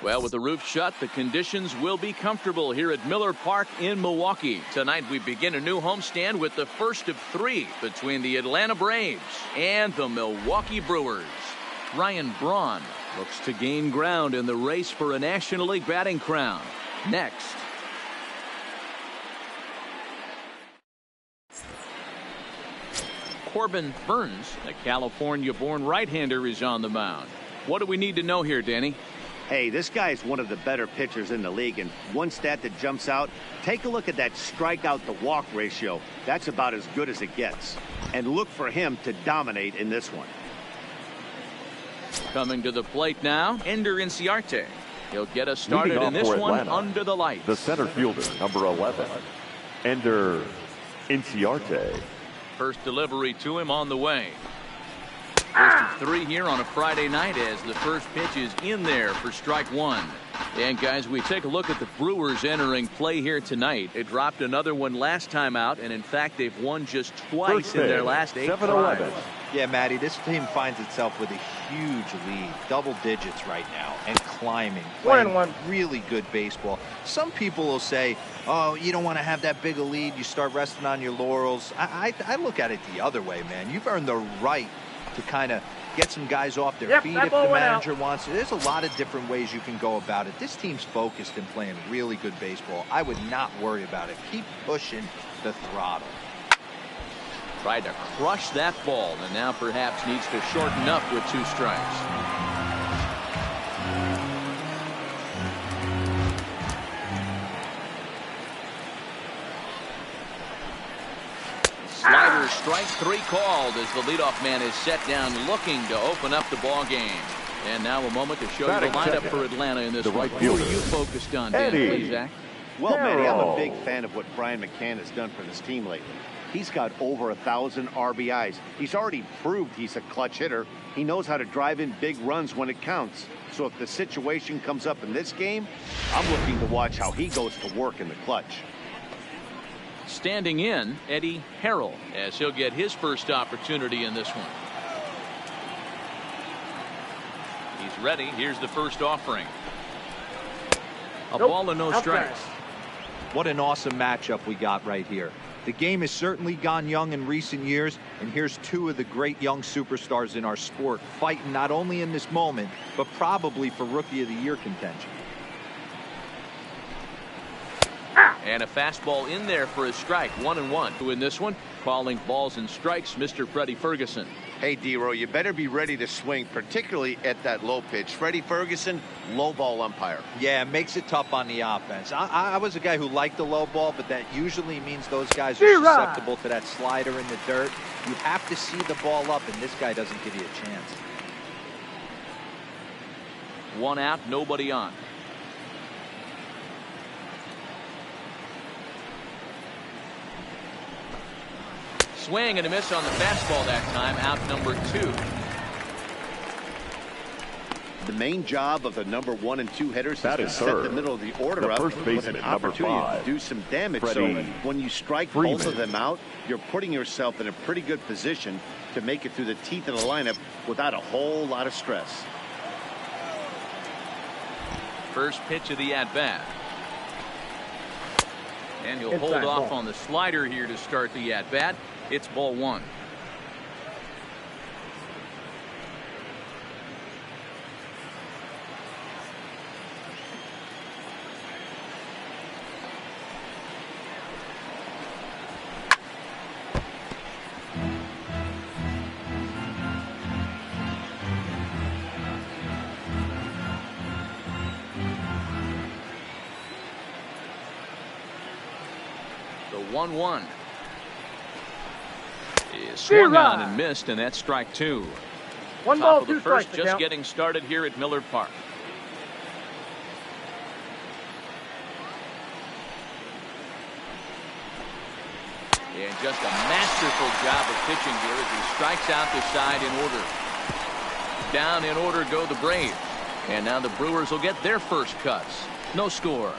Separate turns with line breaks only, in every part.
Well, with the roof shut, the conditions will be comfortable here at Miller Park in Milwaukee. Tonight, we begin a new homestand with the first of 3 between the Atlanta Braves and the Milwaukee Brewers. Ryan Braun looks to gain ground in the race for a National League batting crown. Next. Corbin Burns, a California-born right-hander, is on the mound. What do we need to know here, Danny?
Hey, this guy is one of the better pitchers in the league, and one stat that jumps out, take a look at that strikeout to walk ratio. That's about as good as it gets. And look for him to dominate in this one.
Coming to the plate now, Ender Inciarte. He'll get us started in this one under the lights.
The center fielder, number 11, Ender Inciarte.
First delivery to him on the way. First of 3 here on a Friday night as the first pitch is in there for strike 1. And guys, we take a look at the Brewers entering play here tonight. They dropped another one last time out, and in fact they've won just twice in their last 8 tries.
Yeah, Matty, this team finds itself with a huge lead, double digits right now, and climbing, playing really good baseball. Some people will say, oh, you don't want to have that big a lead, you start resting on your laurels. I look at it the other way, man. You've earned the right to kind of get some guys off their feet if the manager wants it. There's a lot of different ways you can go about it. This team's focused and playing really good baseball. I would not worry about it. Keep pushing the throttle.
Tried to crush that ball, and now perhaps needs to shorten up with 2 strikes. Slider, strike 3 called as the leadoff man is set down looking to open up the ball game. And now a moment to show you the lineup for Atlanta in this one. Who are you focused on, Dan? Please, Zach.
Well, Manny, I'm a big fan of what Brian McCann has done for this team lately. He's got over 1,000 RBIs. He's already proved he's a clutch hitter. He knows how to drive in big runs when it counts. So if the situation comes up in this game, I'm looking to watch how he goes to work in the clutch.
Standing in, Eddie Harrell, as he'll get his first opportunity in this one. He's ready. Here's the first offering. A ball and no strikes.
What an awesome matchup we got right here. The game has certainly gone young in recent years, and here's 2 of the great young superstars in our sport fighting not only in this moment, but probably for Rookie of the Year contention.
And a fastball in there for a strike. 1-1 in this one. Calling balls and strikes, Mr. Freddie Ferguson.
Hey, D-Row, you better be ready to swing, particularly at that low pitch. Freddie Ferguson, low ball umpire.
Yeah, it makes it tough on the offense. I was a guy who liked the low ball, but that usually means those guys are susceptible to that slider in the dirt. You have to see the ball up, and this guy doesn't give you a chance.
1 out, nobody on. Swing and a miss on the fastball that time. Out number 2.
The main job of the number 1 and 2 hitters is to set the middle of the order up with an opportunity to do some damage. So when you strike both of them out, you're putting yourself in a pretty good position to make it through the teeth of the lineup without a whole lot of stress.
First pitch of the at-bat. And he'll hold off on the slider here to start the at-bat. It's ball 1. The 1-1. Is swung on and missed, and that's strike 2.
1 ball, 2
strikes.
Just
count. Getting started here at Miller Park. And just a masterful job of pitching here as he strikes out the side in order. Down in order go the Braves. And now the Brewers will get their first cuts. No score.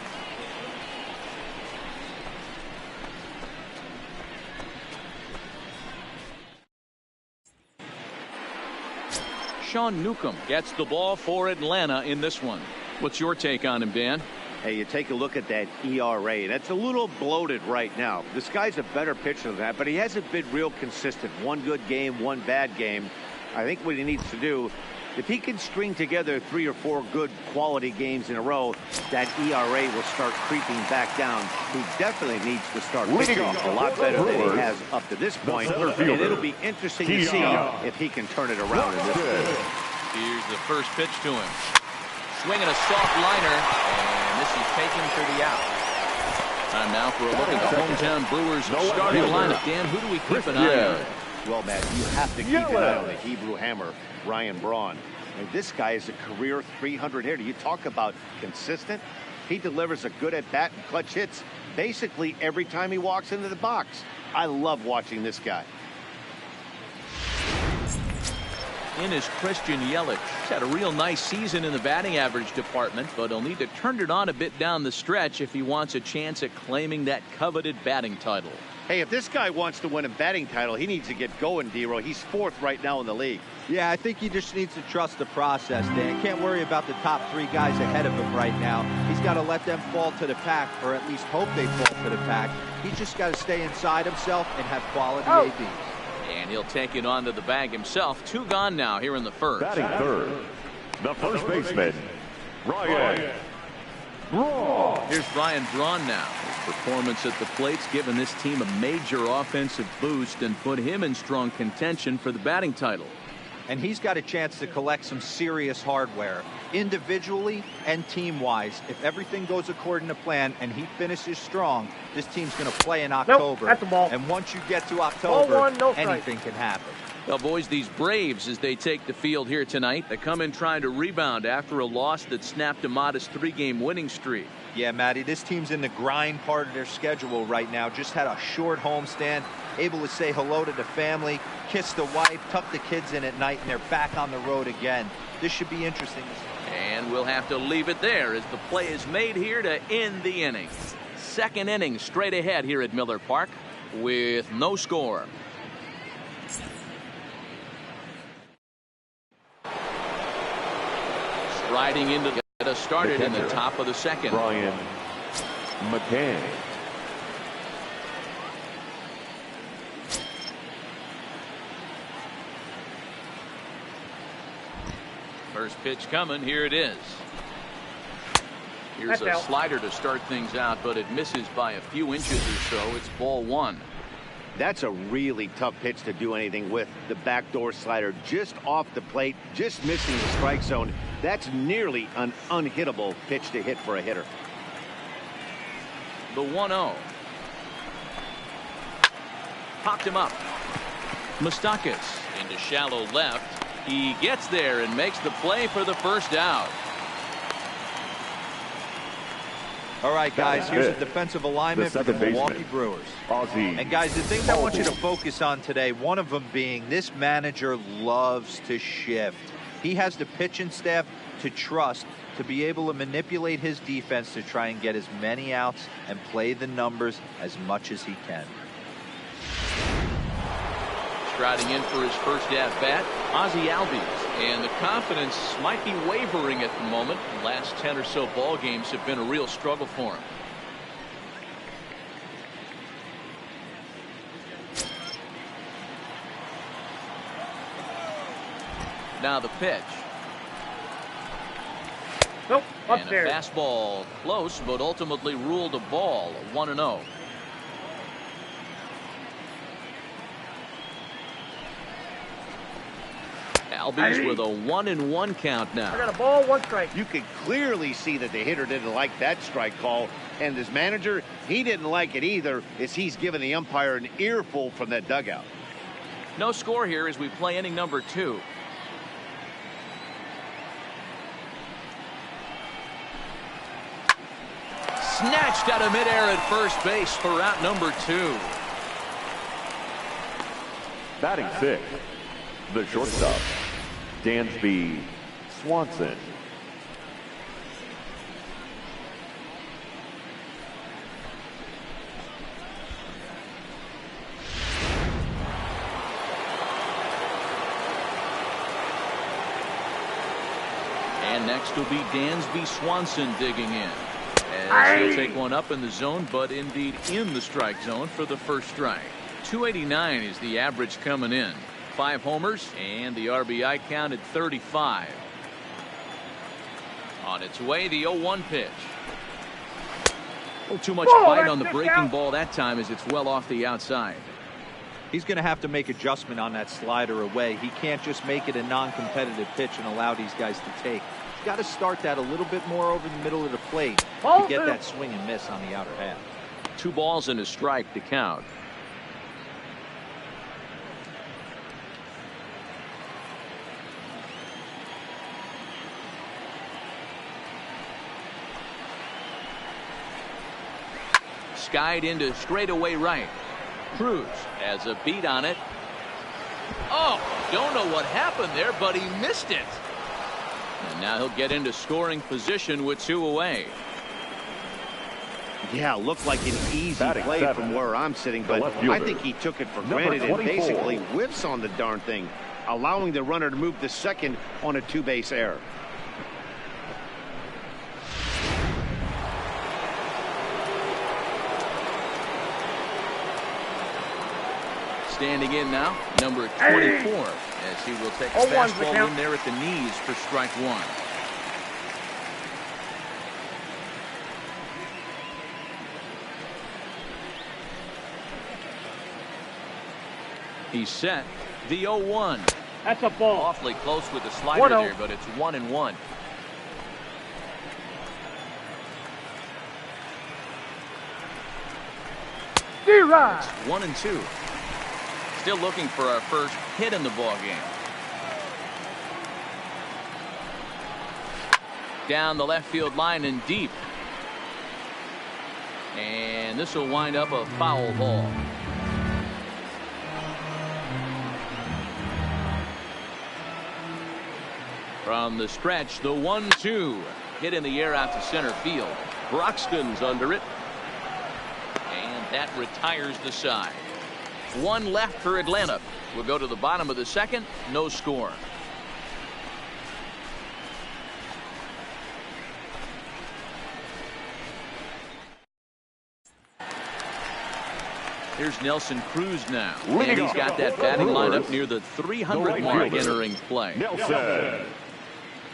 Sean Newcomb gets the ball for Atlanta in this one. What's your take on him, Dan?
Hey, you take a look at that ERA. That's a little bloated right now. This guy's a better pitcher than that, but he hasn't been real consistent. One good game, one bad game. I think what he needs to do, if he can string together 3 or 4 good quality games in a row, that ERA will start creeping back down. He definitely needs to start pitching a lot better than he has up to this point. And it'll be interesting to see if he can turn it around in this game.
Here's the first pitch to him. Swinging a soft liner, and this is taken for the out. Time now for a look at the hometown Brewers starting lineup. Dan, who do we keep an eye on?
Well, Matt, you have to keep an eye on the Hebrew Hammer, Ryan Braun. And this guy is a career 300 hitter. You talk about consistent. He delivers a good at-bat and clutch hits basically every time he walks into the box. I love watching this guy.
In is Christian Yelich. He's had a real nice season in the batting average department, but he'll need to turn it on a bit down the stretch if he wants a chance at claiming that coveted batting title.
Hey, if this guy wants to win a batting title, he needs to get going, D-Roy. He's 4th right now in the league.
Yeah, I think he just needs to trust the process, Dan. Can't worry about the top 3 guys ahead of him right now. He's got to let them fall to the pack, or at least hope they fall to the pack. He's just got to stay inside himself and have quality ABs.
And he'll take it onto the bag himself. 2 gone now here in the first.
Batting third, the first baseman, Ryan Braun.
Here's Ryan Braun now. His performance at the plate's given this team a major offensive boost and put him in strong contention for the batting title.
And he's got a chance to collect some serious hardware, individually and team-wise. If everything goes according to plan and he finishes strong, this team's going to play in October.
Nope, that's a ball.
And once you get to October, anything can happen.
Well, boys, these Braves, as they take the field here tonight, they come in trying to rebound after a loss that snapped a modest 3-game winning streak.
Yeah, Matty, this team's in the grind part of their schedule right now. Just had a short homestand, able to say hello to the family, kiss the wife, tuck the kids in at night, and they're back on the road again. This should be interesting.
And we'll have to leave it there as the play is made here to end the inning. Second inning straight ahead here at Miller Park with no score. Striding into get us started in the top of the second.
Brian McCann.
First pitch coming. Here it is. Here's a slider to start things out, but it misses by a few inches or so. It's ball 1.
That's a really tough pitch to do anything with. The backdoor slider just off the plate, just missing the strike zone. That's nearly an unhittable pitch to hit for a hitter.
The 1-0. Popped him up. Moustakas into shallow left. He gets there and makes the play for the first out.
All right, guys, here's a defensive alignment for the Milwaukee Brewers. And, guys, the things I want you to focus on today, one of them being this manager loves to shift. He has the pitching staff to trust to be able to manipulate his defense to try and get as many outs and play the numbers as much as he can.
Striding in for his first at-bat, Ozzie Albies. And the confidence might be wavering at the moment. The last 10 or so ball games have been a real struggle for him. Now the pitch.
Nope,
and
upstairs.
A fastball close, but ultimately ruled a ball. 1-0. Albies with a 1-1 count now.
I got a ball, 1 strike.
You could clearly see that the hitter didn't like that strike call, and his manager, he didn't like it either, as he's giving the umpire an earful from that dugout.
No score here as we play inning number 2. Snatched out of midair at first base for out number 2.
Batting 6th, the shortstop, Dansby Swanson.
And next will be Dansby Swanson digging in. As he'll take one up in the zone, but indeed in the strike zone for the first strike. 289 is the average coming in. 5 homers and the RBI count at 35. On its way, the 0-1 pitch. A little too much bite on the breaking ball that time as it's well off the outside.
He's going to have to make adjustment on that slider away. He can't just make it a non-competitive pitch and allow these guys to take. He's got to start that a little bit more over the middle of the plate to get that swing and miss on the outer half.
2 balls and a strike to count. Skied into straightaway right. Cruz has a beat on it. Oh, don't know what happened there, but he missed it. And now he'll get into scoring position with 2 away.
Yeah, looked like an easy play from where I'm sitting, but I think he took it for granted and basically whiffs on the darn thing, allowing the runner to move to second on a 2-base error.
Standing in now, number 24, as he will take a fastball in there at the knees for strike 1. He's set. The 0-1.
That's a ball.
Awfully close with the slider there, but it's 1-1.
D-Rod.
It's 1-2. Still looking for our first hit in the ball game. Down the left field line and deep. And this will wind up a foul ball. From the stretch, the 1-2. Hit in the air out to center field. Broxton's under it. And that retires the side. 1 left for Atlanta. We'll go to the bottom of the second. No score. Here's Nelson Cruz now. And he's got that batting lineup near the 300 mark entering play.
Nelson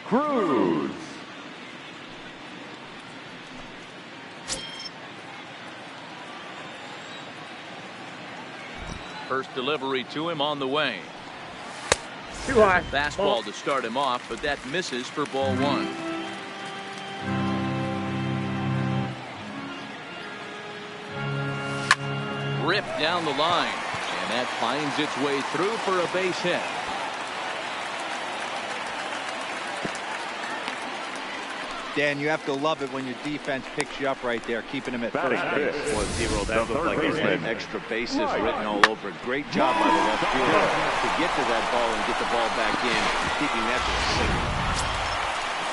Cruz.
First delivery to him on the way.
Too high.
Fastball to start him off, but that misses for ball 1. Ripped down the line, and that finds its way through for a base hit.
Dan, you have to love it when your defense picks you up right there, keeping him at first base.
Boy, Zero, that looked like he had extra bases written all over it. Great job by the left fielder to get to that ball and get the ball back in, keeping that to a single.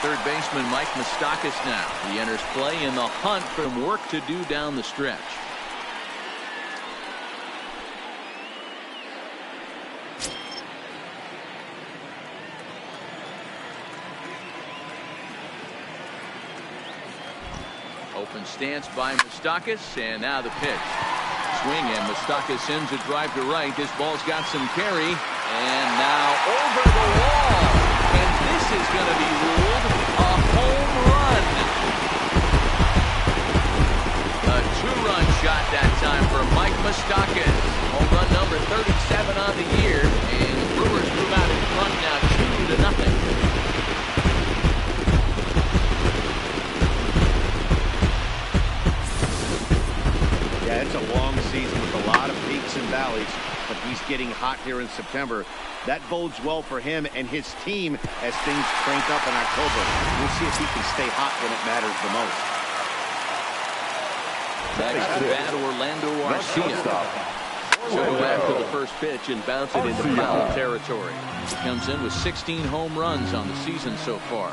Third baseman Mike Moustakas now. He enters play in the hunt for work to do down the stretch. Open stance by Moustakas, and now the pitch. Swing, and Moustakas sends a drive to right. This ball's got some carry, and now over the wall. And this is going to be ruled a home run. A 2-run shot that time for Mike Moustakas. Home run number 37 on the year, and the Brewers move out in front now 2-0.
Yeah, it's a long season with a lot of peaks and valleys, but he's getting hot here in September. That bodes well for him and his team as things crank up in October. We'll see if he can stay hot when it matters the most.
Next to bat, Orlando Arcia. So go after the first pitch and bounce it into foul territory. He comes in with 16 home runs on the season so far.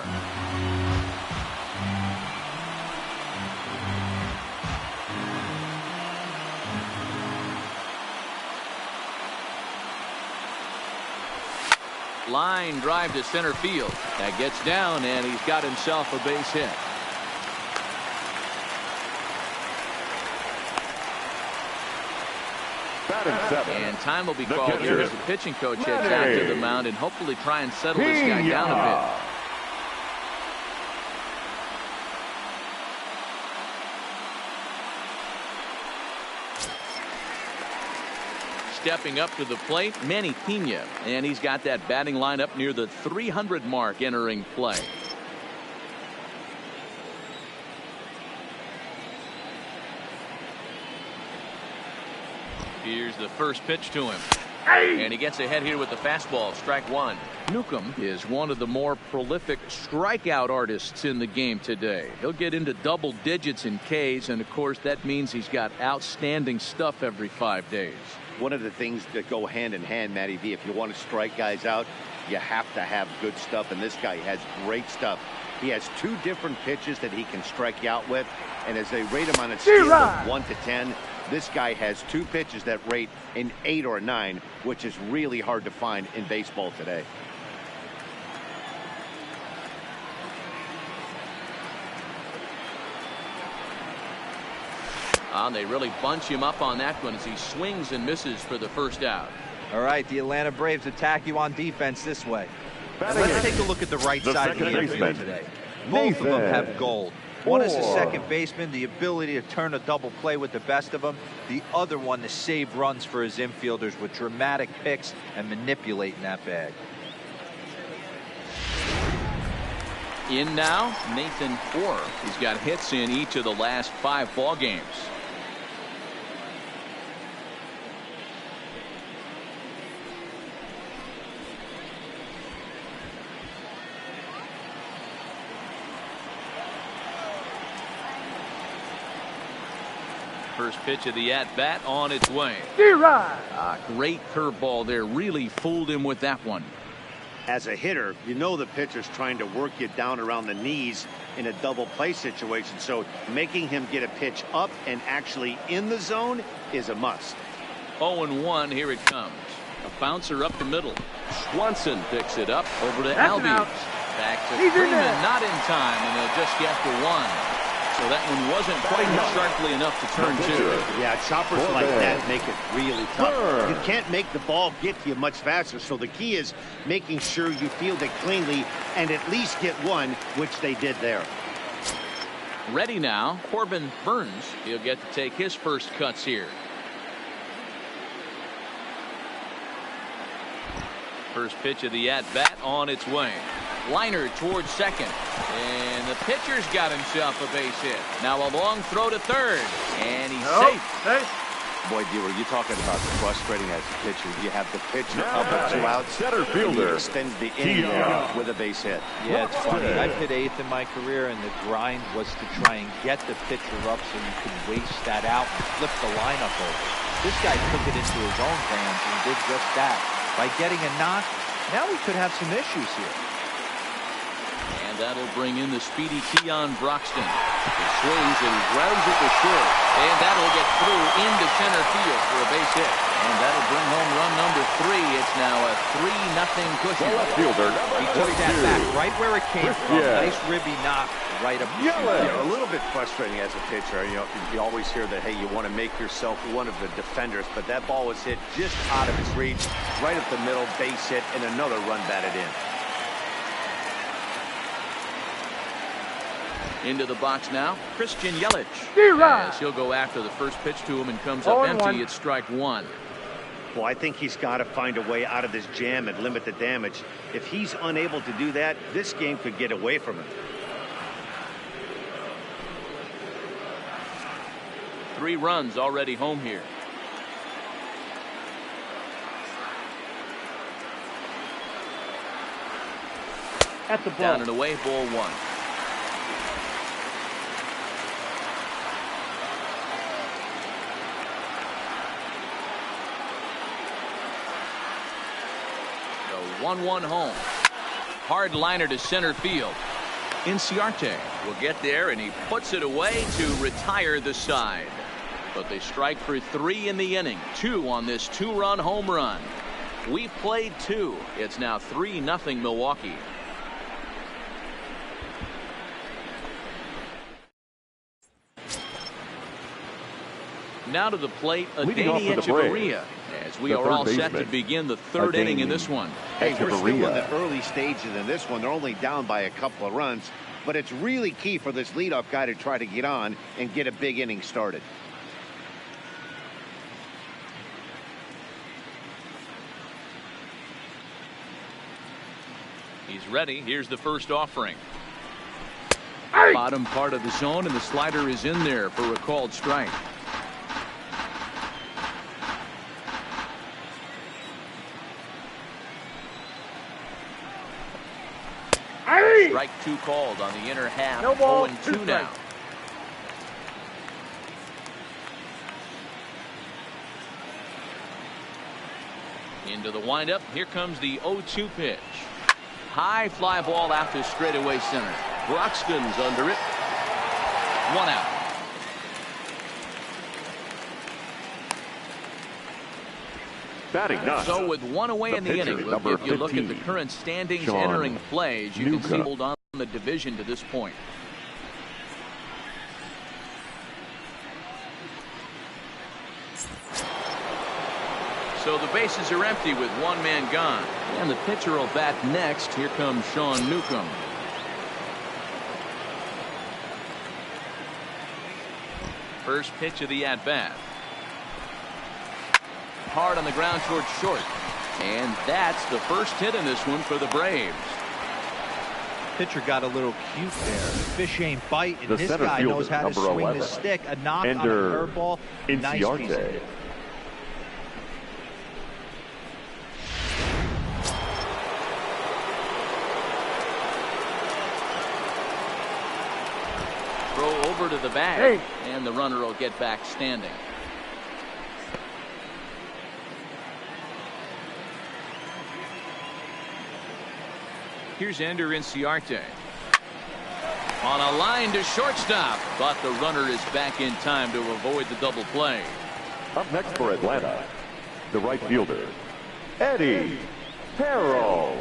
Line drive to center field. That gets down, and he's got himself a base hit. And time will be called here as the pitching coach heads out to the mound and hopefully try and settle this guy down a bit. Stepping up to the plate, Manny Pena, and he's got that batting line up near the 300 mark entering play. Here's the first pitch to him. And he gets ahead here with the fastball, strike one. Newcomb is one of the more prolific strikeout artists in the game today. He'll get into double digits in Ks, and of course that means he's got outstanding stuff every 5 days.
One of the things that go hand in hand, Matty V, if you want to strike guys out, you have to have good stuff, and this guy has great stuff. He has 2 different pitches that he can strike you out with, and as they rate him on a scale of 1 to 10, this guy has 2 pitches that rate an 8 or a 9, which is really hard to find in baseball today.
They really bunch him up on that one as he swings and misses for the first out.
All right, the Atlanta Braves attack you on defense this way. Let's take a look at the right side of the infield today. Both of them have gold. One is the second baseman, the ability to turn a double play with the best of them. The other one to save runs for his infielders with dramatic picks and manipulating that bag.
In now, Nathan Orr. He's got hits in each of the last 5 ball games. First pitch of the at-bat on its way. Great curveball there. Really fooled him with that one.
As a hitter, you know the pitcher's trying to work you down around the knees in a double play situation, so making him get a pitch up and actually in the zone is a must.
0-1, here it comes. A bouncer up the middle. Swanson picks it up over to Albies. Back to Freeman, not in time, and they'll just get the 1. So that one wasn't quite sharply enough to turn to.
Yeah, choppers like that make it really tough. You can't make the ball get to you much faster, so the key is making sure you field it cleanly and at least get 1, which they did there.
Ready now, Corbin Burns. He'll get to take his first cuts here. First pitch of the at-bat on its way. Liner towards second, and the pitcher's got himself a base hit. Now a long throw to third, and he's safe.
Boy, Dewar, you're talking about frustrating as a pitcher. You have the pitcher up at 2 outs. Center fielder extends the inning with a base hit.
Yeah, it's funny. I've hit 8th in my career, and the grind was to try and get the pitcher up so you could waste that out and flip the lineup over. This guy took it into his own hands and did just that. By getting a knock, now we could have some issues here.
And that'll bring in the speedy Keon Broxton. He swings and grounds it to short. And that'll get through into center field for a base hit. And that'll bring home run number 3. It's now a 3-0 cushion.
Left fielder,
he took that back right where it came from. Nice ribby knock right up the
a little bit frustrating as a pitcher. You know, you always hear that, hey, you want to make yourself one of the defenders, but that ball was hit just out of his reach, right up the middle, base hit, and another run batted in.
Into the box now, Christian Yelich. As he'll go after the first pitch to him and comes up empty. It's strike 1.
Well, I think he's got to find a way out of this jam and limit the damage. If he's unable to do that, this game could get away from him.
3 runs already home here.
At the ball.
Down and away, ball 1. The 1-1 home. Hard liner to center field. Inciarte will get there, and he puts it away to retire the side. But they strike for 3 in the inning. 2 on this 2-run home run. We played 2. It's now 3-0 Milwaukee. Now to the plate, Adani Echeverria, as we are all set to begin the 3rd inning in this one.
Hey, we're still in the early stages in this one. They're only down by a couple of runs, but it's really key for this leadoff guy to try to get on and get a big inning started.
He's ready. Here's the first offering. Bottom part of the zone, and the slider is in there for a called strike. Strike 2 called on the inner half.
No ball,
0-2 now. Into the windup. Here comes the 0-2 pitch. High fly ball out to straightaway center. Broxton's under it. 1 out. So with 1 away in the inning, if you look at the current standings entering plays, you can see hold on the division to this point. So the bases are empty with 1 man gone. And the pitcher will bat next. Here comes Sean Newcomb. First pitch of the at-bat. Hard on the ground towards short. And that's the first hit in this one for the Braves.
Pitcher got a little cute there. Fish ain't bite, and this guy knows how to swing the stick. A knock on a curveball. Nice piece of it.
Throw over to the bag, and the runner will get back standing. Here's Ender Inciarte. On a line to shortstop, but the runner is back in time to avoid the double play.
Up next for Atlanta, the right fielder, Eddie Harrell.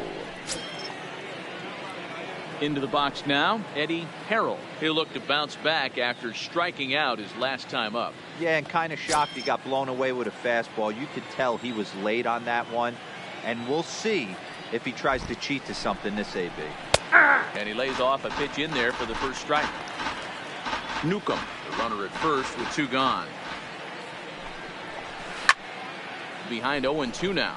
Into the box now, Eddie Harrell. He'll look to bounce back after striking out his last time up.
Yeah, and kind of shocked he got blown away with a fastball. You could tell he was late on that one, and we'll see if he tries to cheat to something this AB.
And he lays off a pitch in there for the first strike. Newcomb, the runner at first with 2 gone. Behind 0-2 now.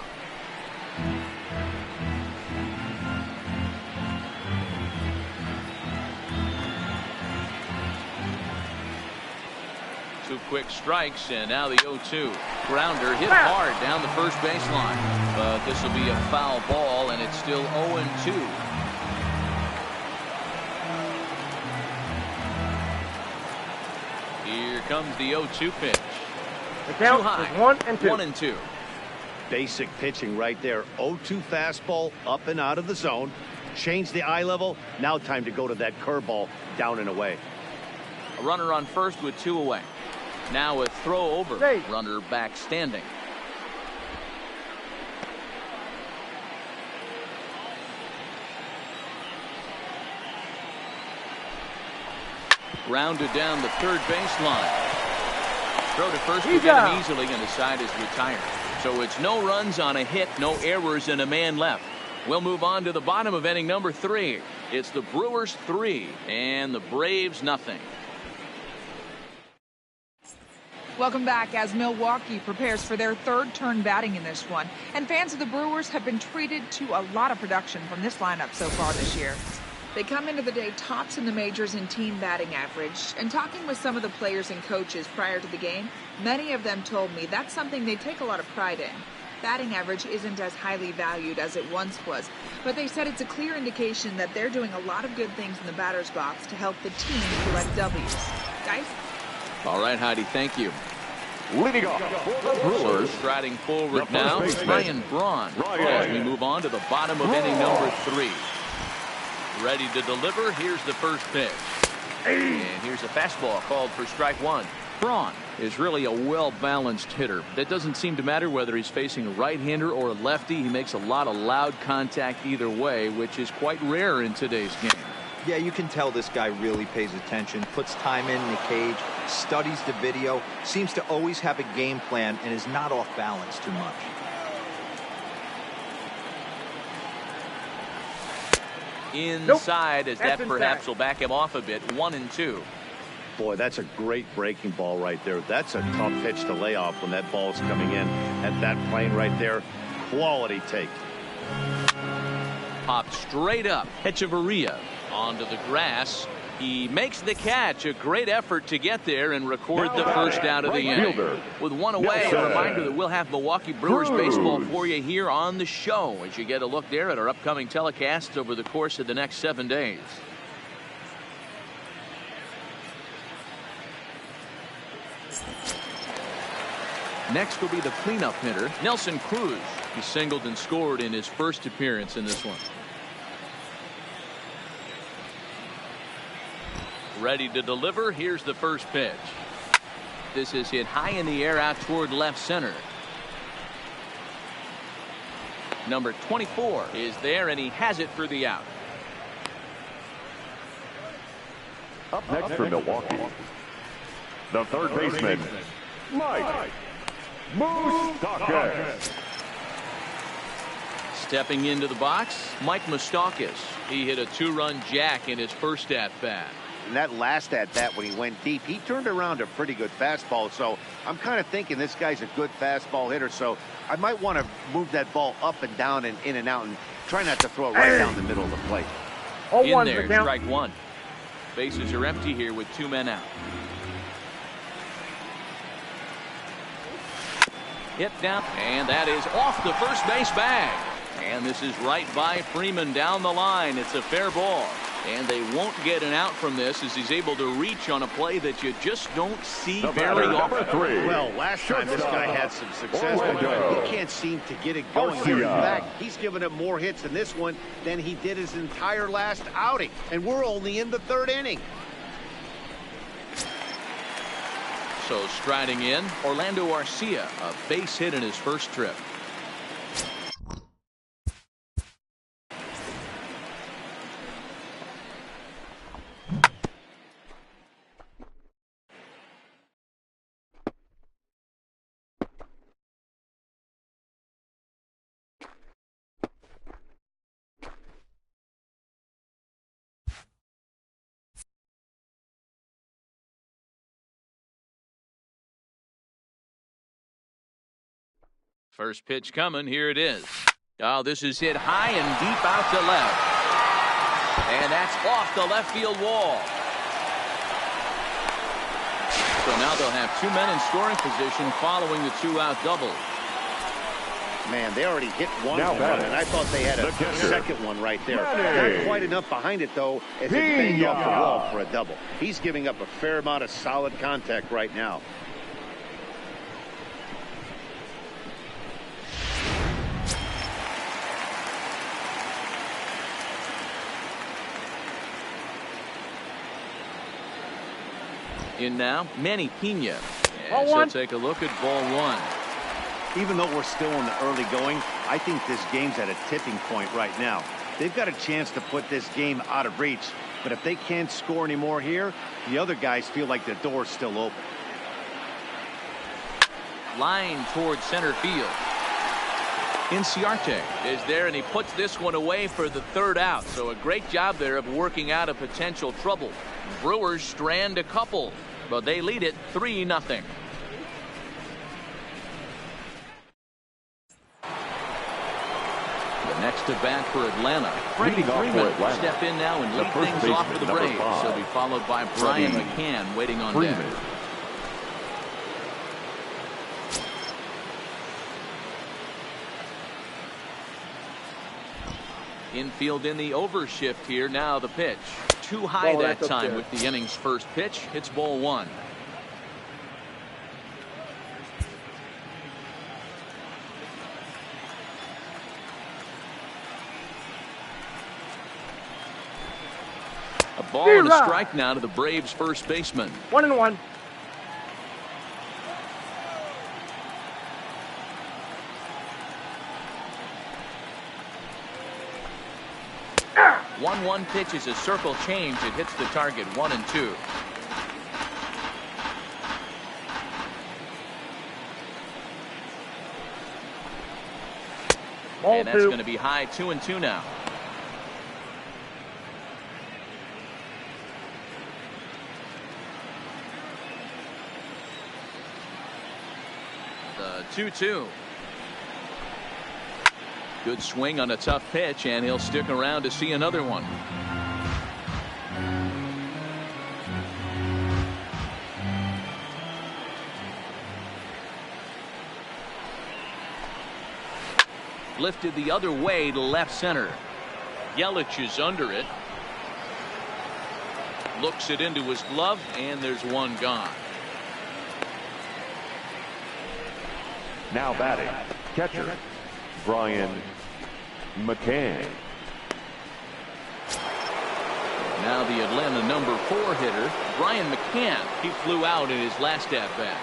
Two quick strikes, and now the 0-2. Grounder hit hard down the first baseline. But this will be a foul ball, and it's still 0-2. Here comes the 0-2 pitch.
The count is 1-2.
1-2.
Basic pitching right there. 0-2 fastball up and out of the zone. Change the eye level. Now time to go to that curveball down and away.
A runner on first with 2 away. Now a throw over. Runner back standing. Grounded down the third baseline. Throw to first to get him easily, and the side is retired. So it's no runs on a hit, no errors, and a man left. We'll move on to the bottom of inning number 3. It's the Brewers 3 and the Braves nothing.
Welcome back as Milwaukee prepares for their 3rd turn batting in this one. And fans of the Brewers have been treated to a lot of production from this lineup so far this year. They come into the day tops in the majors in team batting average. And talking with some of the players and coaches prior to the game, many of them told me that's something they take a lot of pride in. Batting average isn't as highly valued as it once was, but they said it's a clear indication that they're doing a lot of good things in the batter's box to help the team collect W's. Guys?
All right, Heidi, thank you.
Leading off for the Brewers,
striding forward now, Ryan Braun, as we move on to the bottom of inning number 3. Ready to deliver. Here's the first pitch. And here's a fastball called for strike 1. Braun is really a well-balanced hitter. That doesn't seem to matter whether he's facing a right-hander or a lefty. He makes a lot of loud contact either way, which is quite rare in today's game.
Yeah, you can tell this guy really pays attention, puts time in the cage, studies the video, seems to always have a game plan, and is not off balance too much.
Inside, as that perhaps will back him off a bit. 1-2.
Boy, that's a great breaking ball right there. That's a tough pitch to lay off when that ball's coming in at that plane right there. Quality take.
Popped straight up. Echeverria onto the grass. He makes the catch. A great effort to get there and record the first out of the inning. With one away, a reminder that we'll have Milwaukee Brewers baseball for you here on the show as you get a look there at our upcoming telecasts over the course of the next 7 days. Next will be the cleanup hitter, Nelson Cruz. He singled and scored in his first appearance in this one. Ready to deliver. Here's the first pitch. This is hit high in the air out toward left center. Number 24 is there, and he has it for the out.
Up next for Milwaukee, the third baseman, Mike Moustakas.
Stepping into the box, Mike Moustakas. He hit a 2-run jack in his first at-bat.
And that last at-bat when he went deep, he turned around a pretty good fastball. So I'm kind of thinking this guy's a good fastball hitter. So I might want to move that ball up and down and in and out and try not to throw it right down the middle of the plate.
In there, strike one. Bases are empty here with 2 men out. Hit down, and that is off the first base bag. And this is right by Freeman down the line. It's a fair ball. And they won't get an out from this as he's able to reach on a play that you just don't see very often.
Well, last time this guy had some success, but he can't seem to get it going here. In fact, he's given up more hits in this one than he did his entire last outing. And we're only in the 3rd inning.
So striding in, Orlando Arcia, a base hit in his first trip. First pitch coming. Here it is. Oh, this is hit high and deep out to left. And that's off the left field wall. So now they'll have 2 men in scoring position following the 2-out double.
Man, they already hit one home run, and I thought they had a second one right there. Not quite enough behind it, though, as it banged off the wall for a double. He's giving up a fair amount of solid contact right now.
In now, Manny Pena. And so take a look at ball 1.
Even though we're still in the early going, I think this game's at a tipping point right now. They've got a chance to put this game out of reach, but if they can't score anymore here, the other guys feel like the door's still open.
Line towards center field. Inciarte is there, and he puts this one away for the 3rd out. So a great job there of working out a potential trouble. Brewers strand a couple, but they lead it 3-0. The next to bat for Atlanta, Freddie Freeman will step in now and lead things off for the Braves. He'll be followed by Brian McCann waiting on deck. Infield in the overshift here. Now the pitch. Too high that time with the inning's first pitch. It's ball 1. A ball and a strike now to the Braves' first baseman.
1-1.
1-1 pitch is a circle change. It hits the target 1-2. And that's going to be high 2-2 now. The 2-2. Good swing on a tough pitch, and he'll stick around to see another one. Lifted the other way to left center. Yelich is under it. Looks it into his glove, and there's one gone.
Now batting, catcher, Brian McCann.
Now the Atlanta number 4 hitter, Brian McCann. He flew out in his last at-bat.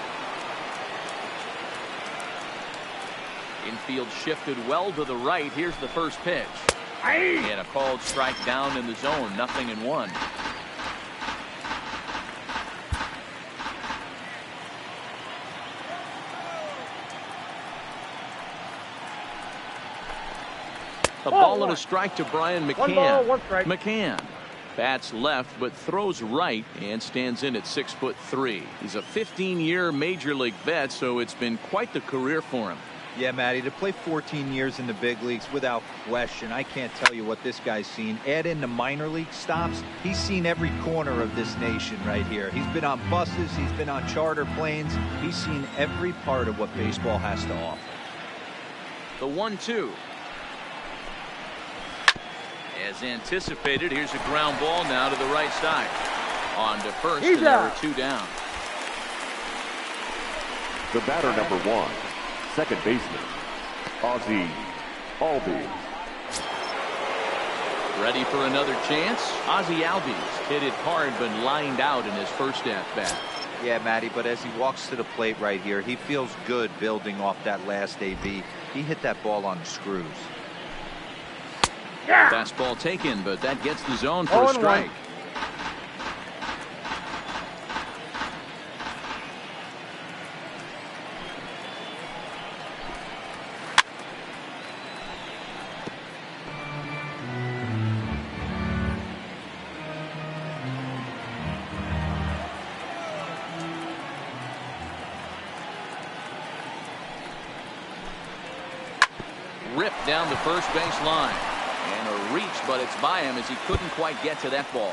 Infield shifted well to the right. Here's the first pitch. And a called strike down in the zone. 0-1. A ball and a strike to Brian McCann.
1 ball, 1 strike.
McCann bats left but throws right and stands in at 6'3". He's a 15-year major league vet, so it's been quite the career for him.
Yeah, Matty, to play 14 years in the big leagues, without question, I can't tell you what this guy's seen. Add in the minor league stops, he's seen every corner of this nation right here. He's been on buses, he's been on charter planes, he's seen every part of what baseball has to offer.
The 1-2. As anticipated, here's a ground ball now to the right side. On to first, and there are 2 down.
The batter number 1, second baseman, Ozzie Albies.
Ready for another chance? Ozzie Albies hit it hard but lined out in his first at-bat.
Yeah, Matty, but as he walks to the plate right here, he feels good building off that last AB. He hit that ball on the screws.
Fastball taken, but that gets the zone for a strike. Ripped down the first base line. And a reach, but it's by him as he couldn't quite get to that ball.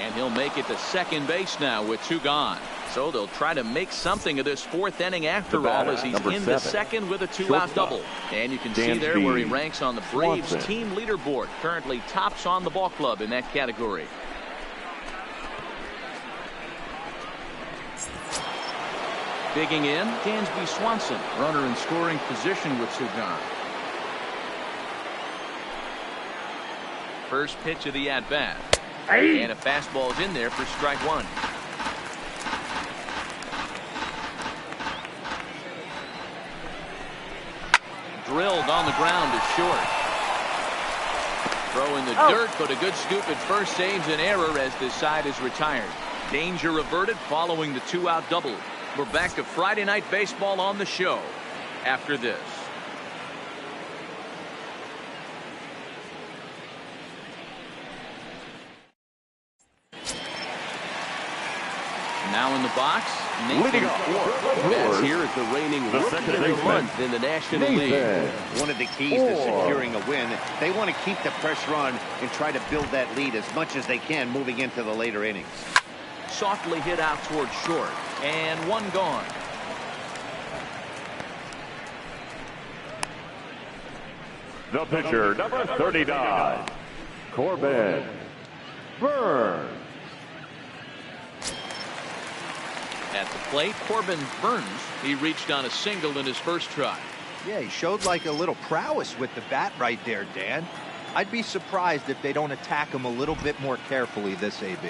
And he'll make it to second base now with 2 gone. So they'll try to make something of this 4th inning after all, as he's into second with a 2-out double. And you can see there where he ranks on the Braves team leaderboard. Currently tops on the ball club in that category. Digging in, Dansby Swanson, runner in scoring position with 2 gone. First pitch of the at-bat. And a fastball is in there for strike 1. Drilled on the ground to short. Throw in the dirt, but a good scoop at first saves an error as this side is retired. Danger averted following the 2-out double. We're back to Friday Night Baseball on the show after this. Now in the box, Nathan Brewers here is the reigning Rookie of the Month in the National League.
One of the keys to securing a win, they want to keep the pressure on and try to build that lead as much as they can moving into the later innings.
Softly hit out toward short, and 1 gone.
The pitcher, number 39, Corbin Burns.
At the plate, Corbin Burns. He reached on a single in his first try.
Yeah, he showed like a little prowess with the bat right there, Dan. I'd be surprised if they don't attack him a little bit more carefully this AB.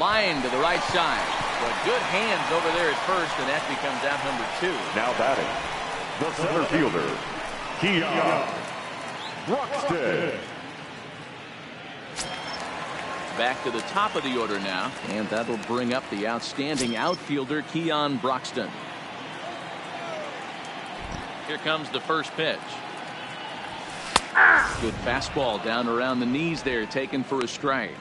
Line to the right side. But good hands over there at first, and that becomes out number 2.
Now batting, the center fielder, Keon Broxton.
Back to the top of the order now, and that'll bring up the outstanding outfielder Keon Broxton. Here comes the first pitch. Good fastball down around the knees there, taken for a strike.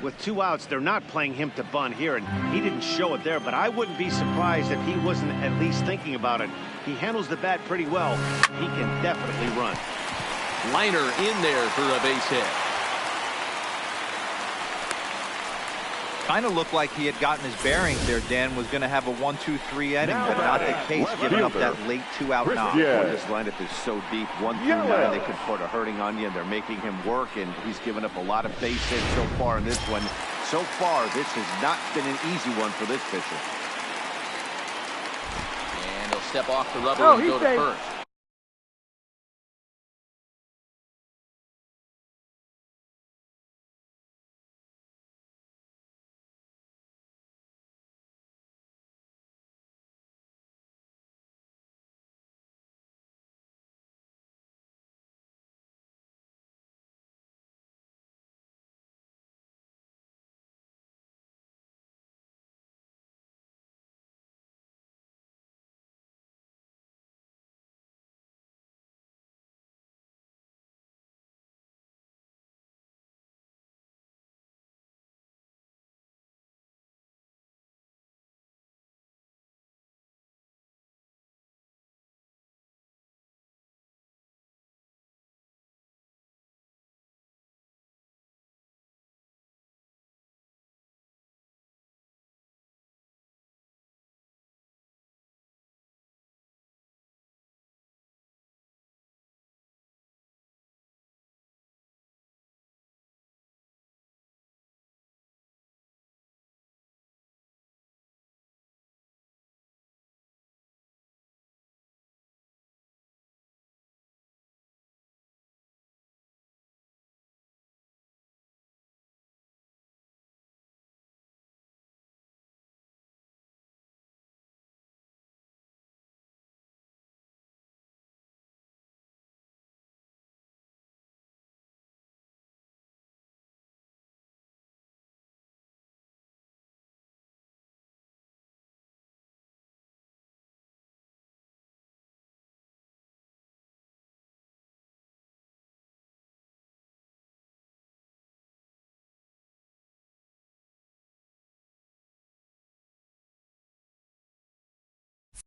With 2 outs, they're not playing him to bunt here, and he didn't show it there, but I wouldn't be surprised if he wasn't at least thinking about it. He handles the bat pretty well. He can definitely run.
Liner in there for a base hit.
Kind of looked like he had gotten his bearings there. Dan was going to have a 1-2-3 inning, but not the case, giving up that late 2-out knock.
Boy, this lineup is so deep. 1 through 9, they could put a hurting on you, and they're making him work, and he's given up a lot of base hits so far in this one. So far, this has not been an easy one for this pitcher.
And he'll step off the rubber and go to first.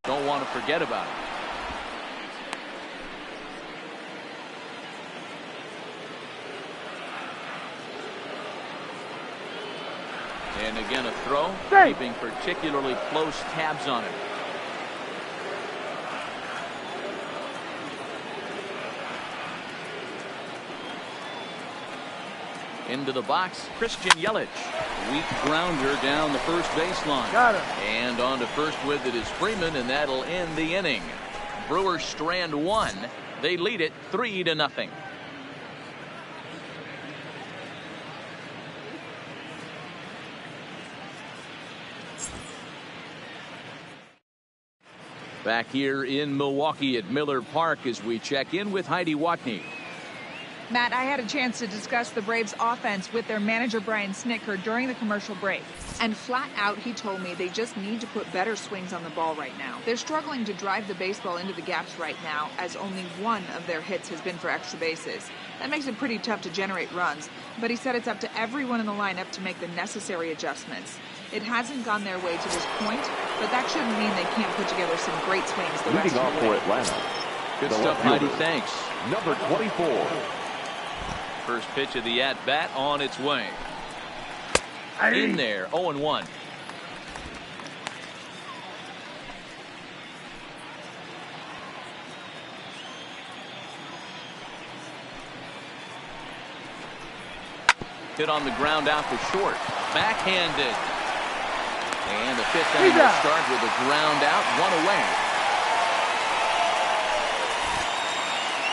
Don't want to forget about it. And again a throw, keeping particularly close tabs on it. Into the box, Christian Yelich. Weak grounder down the first baseline.
Got him.
And on to first with it is Freeman, and that'll end the inning. Brewers strand 1. They lead it 3-0. Back here in Milwaukee at Miller Park as we check in with Heidi Watney.
Matt, I had a chance to discuss the Braves offense with their manager Brian Snitker during the commercial break. And flat out, he told me they just need to put better swings on the ball right now. They're struggling to drive the baseball into the gaps right now, as only one of their hits has been for extra bases. That makes it pretty tough to generate runs, but he said it's up to everyone in the lineup to make the necessary adjustments. It hasn't gone their way to this point, but that shouldn't mean they can't put together some great swings the rest of the way.
Leading off for Atlanta.
Good stuff, Heidi. Thanks.
Number 24.
First pitch of the at-bat on its way. In there, 0-1. Hit on the ground out to short. Backhanded. And the 5th inning will start with a ground out, 1 away.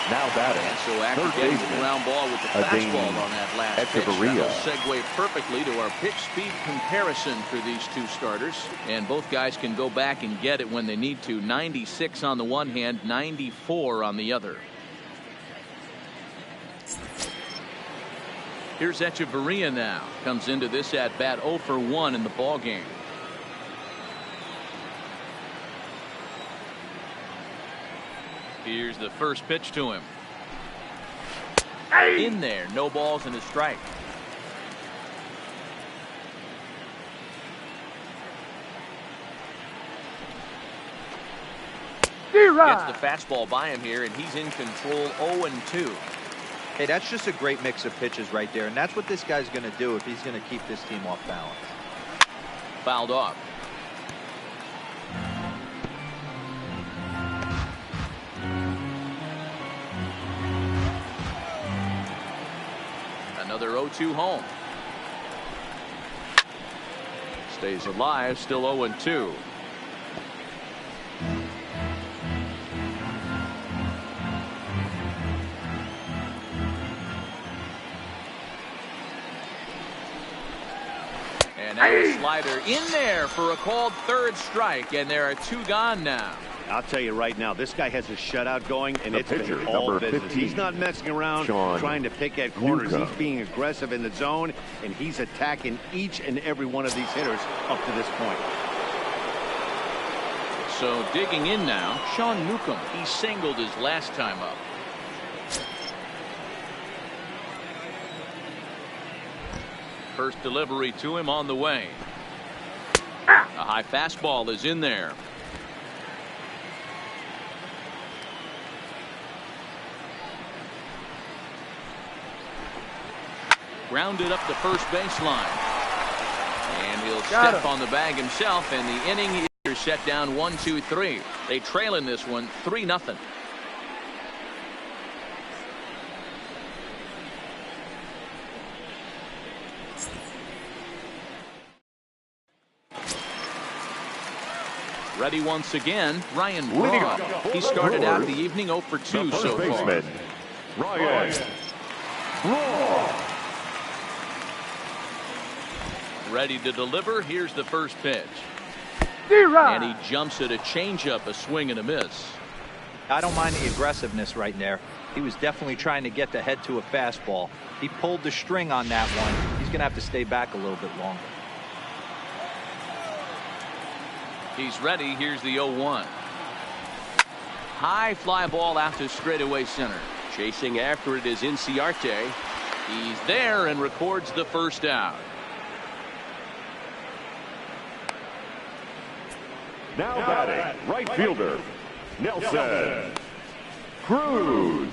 Now batting.
And so after getting the ground ball with the fastball on that last pitch, that'll segue perfectly to our pitch speed comparison for these two starters. And both guys can go back and get it when they need to. 96 on the one hand, 94 on the other. Here's Echeverria now. Comes into this at bat 0 for 1 in the ball game. Here's the first pitch to him. In there, no balls and a strike. Gets the fastball by him here, and he's in control 0-2.
Hey, that's just a great mix of pitches right there, and that's what this guy's going to do if he's going to keep this team off balance.
Fouled off. Another 0-2 home. Stays alive, still 0-2. And now a slider in there for a called third strike, and there are 2 gone now.
I'll tell you right now, this guy has a shutout going, and it's been all business. He's not messing around trying to pick at corners. He's being aggressive in the zone, and he's attacking each and every one of these hitters up to this point.
So digging in now, Sean Newcomb. He singled his last time up. First delivery to him on the way. A high fastball is in there. Grounded up the first baseline. And he'll step on the bag himself, and the inning is set down 1-2-3. They trail in this one 3-0. Ready once again, Ryan Braun. He started out the evening 0 for 2 so far.
Ryan Braun.
Ready to deliver. Here's the first pitch. And he jumps at a changeup, a swing and a miss.
I don't mind the aggressiveness right there. He was definitely trying to get the head to a fastball. He pulled the string on that one. He's going to have to stay back a little bit longer.
He's ready. Here's the 0-1. High fly ball out to straightaway center. Chasing after it is Inciarte. He's there and records the first out.
Now batting, right fielder, Nelson Cruz.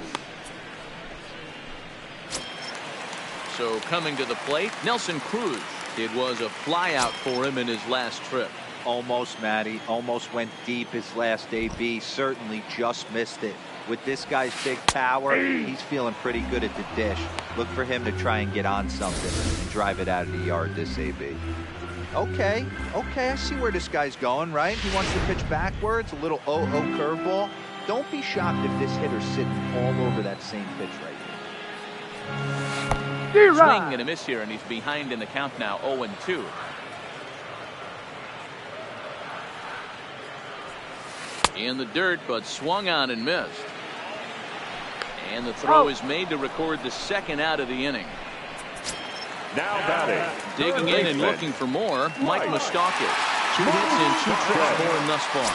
So coming to the plate, Nelson Cruz. It was a flyout for him in his last trip.
Almost, Matty. Almost went deep his last AB. Certainly just missed it. With this guy's big power, he's feeling pretty good at the dish. Look for him to try and get on something and drive it out of the yard this AB. Okay, I see where this guy's going, right? He wants to pitch backwards, a little 0-0 curveball. Don't be shocked if this hitter's sitting all over that same pitch right here.
Swing and a miss here, and he's behind in the count now, 0-2. In the dirt, but swung on and missed. And the throw is made to record the second out of the inning.
Now batting,
digging in and looking for more, Mike Moustakas. 2 hits and 2 trips for him thus far.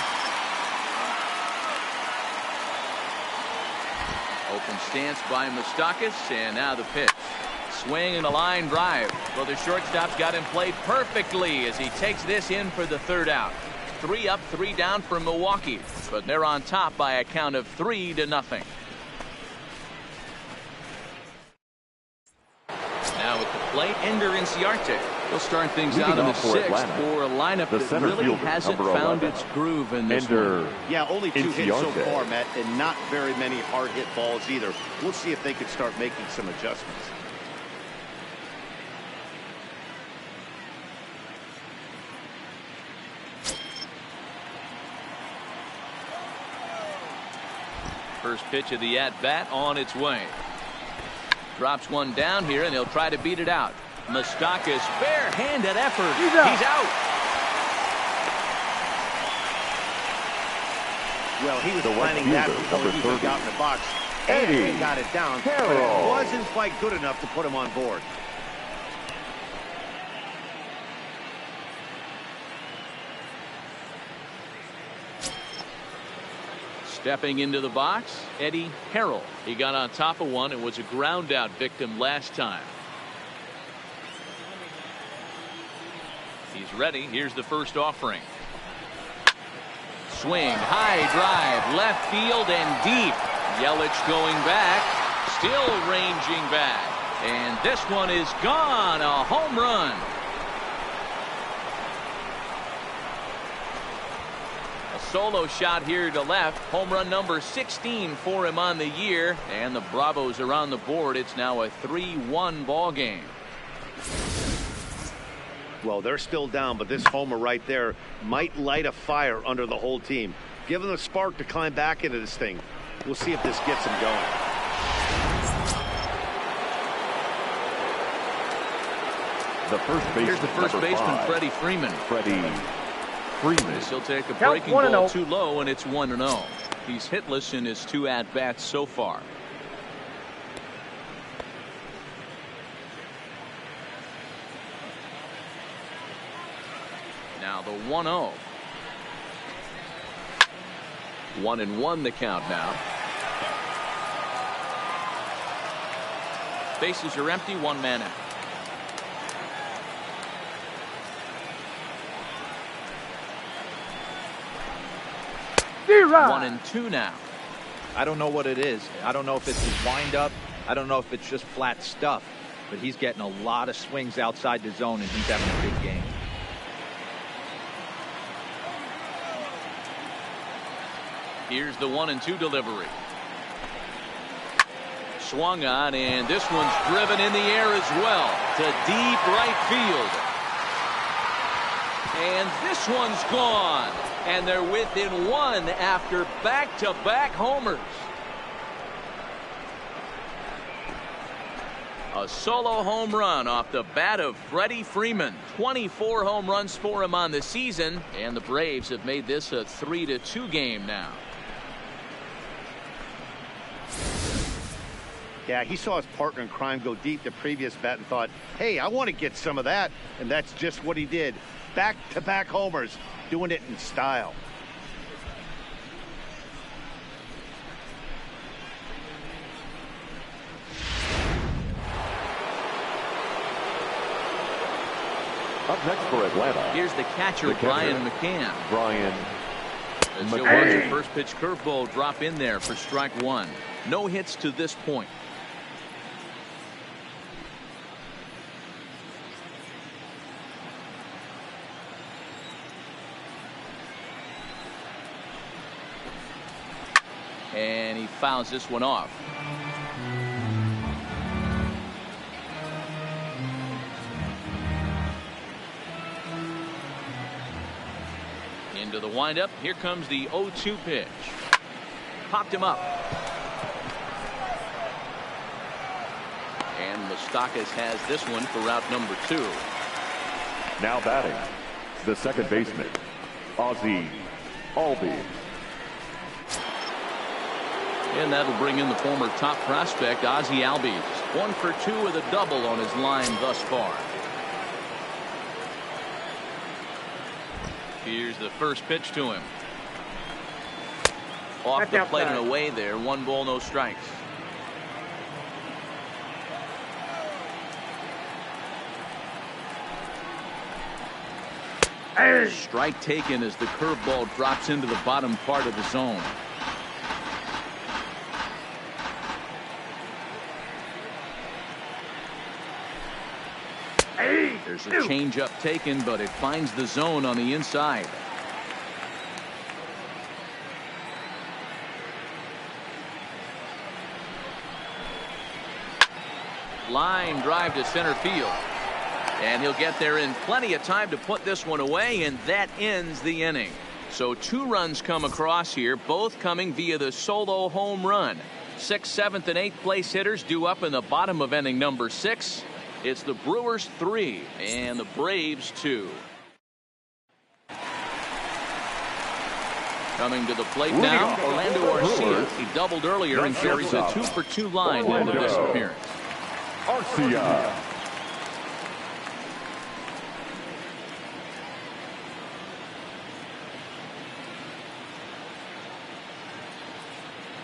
Open stance by Moustakas, and now the pitch. Swing and a line drive. Well, the shortstop's got him played perfectly as he takes this in for the third out. 3 up, 3 down for Milwaukee, but they're on top by a count of 3-0. Now at the plate, Ender Inciarte. He'll start things out in the 6th for a lineup that really hasn't found its groove in this one.
Yeah, only 2 hits so far, Matt, and not very many hard hit balls either. We'll see if they can start making some adjustments.
First pitch of the at-bat on its way. Drops one down here, and he'll try to beat it out. Moustakas, bare-handed effort. He's out.
Well, he was planning that before he even got in the box. And he got it down, but it
Carroll.
wasn't quite good enough to put him on board.
Stepping into the box, Eddie Carroll. He got on top of one and was a ground out victim last time. He's ready. Here's the first offering. Swing, high drive, left field and deep. Yelich going back, still ranging back. And this one is gone, a home run. A solo shot here to left. Home run number 16 for him on the year. And the Bravos are on the board. It's now a 3-1 ball game.
Well, they're still down, but this homer right there might light a fire under the whole team. Give them a spark to climb back into this thing. We'll see if this gets them going.
The first baseman.
Here's the first baseman, Freddie Freeman.
Freddie Freeman.
He'll take a
Count
breaking
1-0.
ball too low, and it's 1-0. He's hitless in his 2 at-bats so far. Now the 1-0. 1-1 the count now. Bases are empty, 1 man out.
D-Rod.
1-2 now.
I don't know what it is. I don't know if it's his windup. I don't know if it's just flat stuff. But he's getting a lot of swings outside the zone, and he's having a big game.
Here's the 1-2 delivery. Swung on, and this one's driven in the air as well to deep right field. And this one's gone. And they're within 1 after back-to-back homers. A solo home run off the bat of Freddie Freeman. 24 home runs for him on the season, and the Braves have made this a 3-2 game now.
Yeah, he saw his partner in crime go deep the previous bat and thought, hey, I want to get some of that. And that's just what he did. Back-to-back homers, doing it in style.
Up next for Atlanta.
Here's the catcher, Brian McCann.
Brian
As you'll watch the first pitch curveball drop in there for strike 1. No hits to this point. And he fouls this one off. Into the windup. Here comes the 0-2 pitch. Popped him up. And Moustakas has this one for route number 2.
now batting, the second baseman, Ozzie Albies.
And that'll bring in the former top prospect, Ozzie Albies. 1 for 2 with a double on his line thus far. Here's the first pitch to him. Off the plate and away there. 1 ball, no strikes. Strike taken as the curveball drops into the bottom part of the zone. There's a changeup taken, but it finds the zone on the inside. Line drive to center field. And he'll get there in plenty of time to put this one away, and that ends the inning. So 2 runs come across here, both coming via the solo home run. 6th, 7th, and 8th place hitters due up in the bottom of inning number 6. It's the Brewers 3 and the Braves 2. Coming to the plate now, Orlando Arcia. He doubled earlier and carries a 2-for-2 line into this appearance.
Arcia.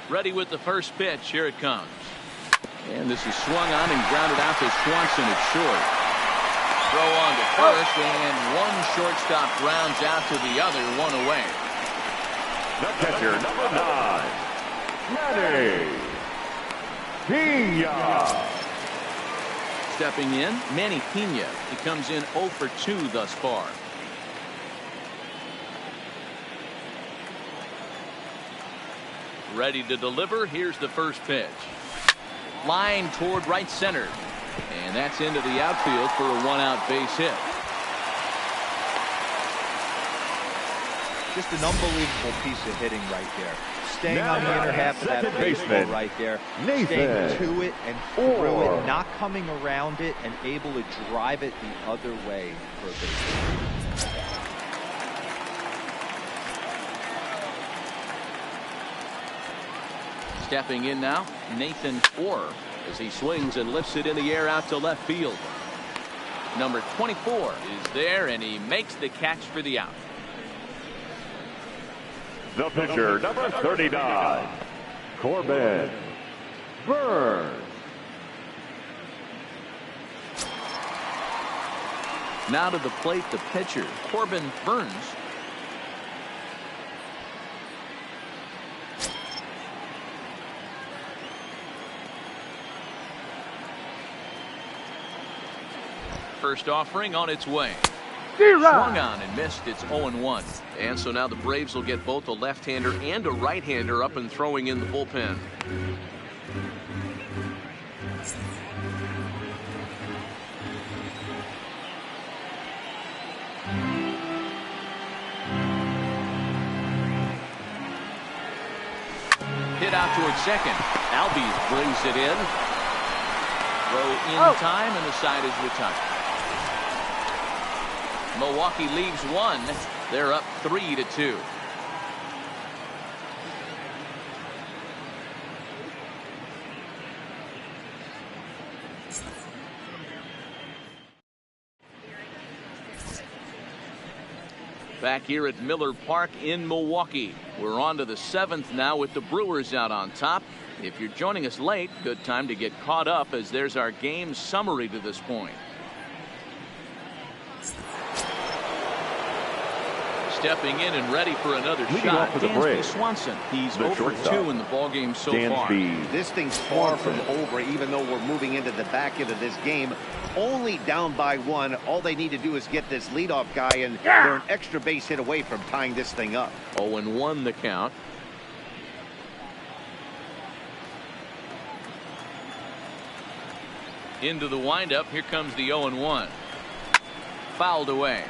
Ready with the first pitch. Here it comes. And this is swung on and grounded out to Swanson at short. Throw on to first, and one shortstop grounds out to the other, one away.
The catcher, number 9, Manny Pena.
Stepping in, Manny Pena. He comes in 0 for 2 thus far. Ready to deliver. Here's the first pitch. Line toward right center. And that's into the outfield for a 1-out base hit.
Just an unbelievable piece of hitting right there. Staying on the inner half of that baseball right there. Staying to it and through it, not coming around it, and able to drive it the other way for a base hit.
Stepping in now, Nathan Orr, as he swings and lifts it in the air out to left field. Number 24 is there, and he makes the catch for the out.
The pitcher, number 39, Corbin Burns.
Now to the plate, the pitcher, Corbin Burns. First offering on its way. Swung on and missed. It's 0-1. And so now the Braves will get both a left-hander and a right-hander up and throwing in the bullpen. Hit out towards second. Albies brings it in. Throw in time, and the side is retired. Milwaukee leaves one. They're up 3-2. Back here at Miller Park in Milwaukee. We're on to the 7th now with the Brewers out on top. If you're joining us late, good time to get caught up, as there's our game summary to this point. Stepping in and ready for another shot, Dansby Swanson. He's over 2 in the ballgame so far.
This thing's far from over, even though we're moving into the back end of this game. Only down by 1. All they need to do is get this leadoff guy, and they're an extra base hit away from tying this thing up.
0-1 the count. Into the windup. Here comes the 0-1. Fouled away.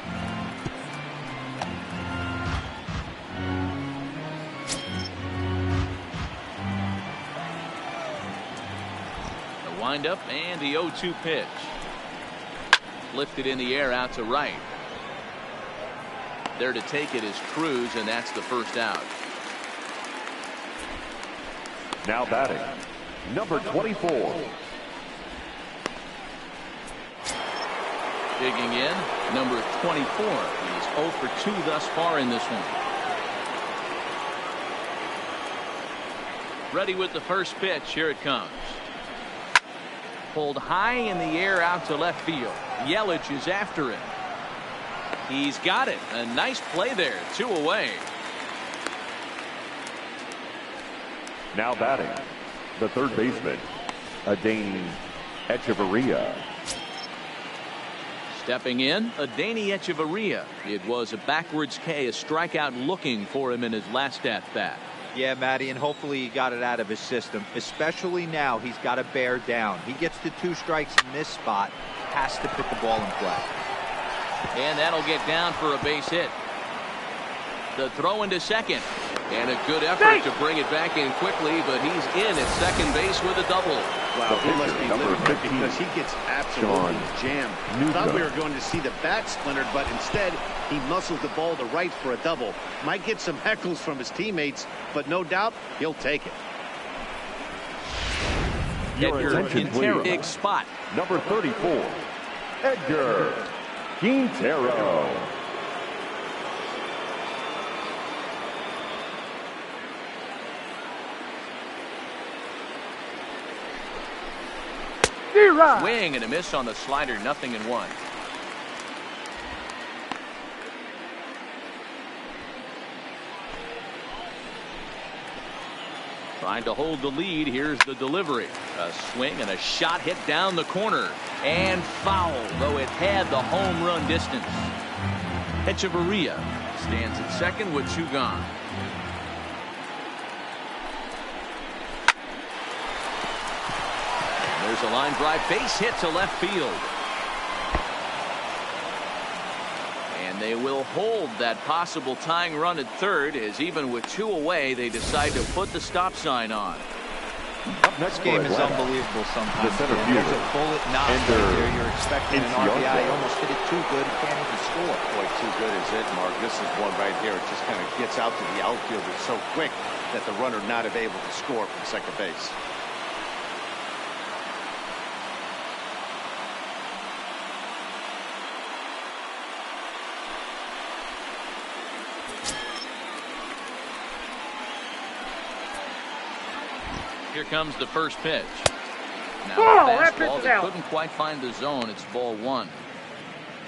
Windup and the 0-2 pitch. Lifted in the air out to right. There to take it is Cruz, and that's the first out.
Now batting, number 24.
Digging in, number 24. He's 0 for 2 thus far in this one. Ready with the first pitch. Here it comes. Pulled high in the air out to left field. Yelich is after it. He's got it. A nice play there. 2 away.
Now batting, the third baseman, Adeiny Echeverria.
Stepping in, Adeiny Echeverria. It was a backwards K, a strikeout looking for him in his last at-bat.
Yeah, Matty, and hopefully he got it out of his system. Especially now, he's got to bear down. He gets to 2 strikes in this spot, has to put the ball in play.
And that'll get down for a base hit. The throw into second. And a good effort to bring it back in quickly, but he's in at second base with a double.
Wow, he must be living it because he gets absolutely jammed. Thought we were going to see the bat splintered, but instead he muscles the ball to right for a double. Might get some heckles from his teammates, but no doubt he'll take it.
Edgar Quintero, big spot.
Number 34, Edgar Quintero.
Swing and a miss on the slider, 0-1. Trying to hold the lead. Here's the delivery. A swing and a shot hit down the corner. And foul, though it had the home run distance. Echeverria stands at second with 2 gone. There's a line drive base hit to left field. And they will hold that possible tying run at third, as even with 2 away, they decide to put the stop sign on.
This game is unbelievable sometimes. There's a bullet knock right there. You're expecting an RBI. You almost hit it too good. You can't even score.
Boy, too good is it, Mark. This is one right here. It just kind of gets out to the outfielder so quick that the runner not able to score from second base.
Here comes the first pitch. Now fastball that couldn't quite find the zone. It's ball 1.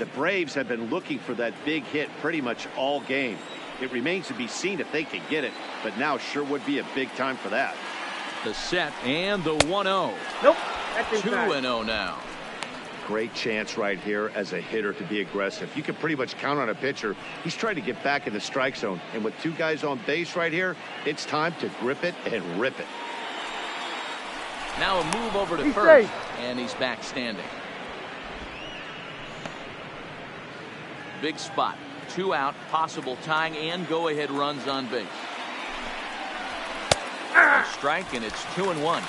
The Braves have been looking for that big hit pretty much all game. It remains to be seen if they can get it, but now sure would be a big time for that.
The set and the 1-0.
Nope.
2-0 now.
Great chance right here as a hitter to be aggressive. You can pretty much count on a pitcher. He's trying to get back in the strike zone, and with 2 guys on base right here, it's time to grip it and rip it.
Now a move over to first, and he's back standing. Big spot. 2 out, possible tying and go-ahead runs on base. A strike, and it's 2-1.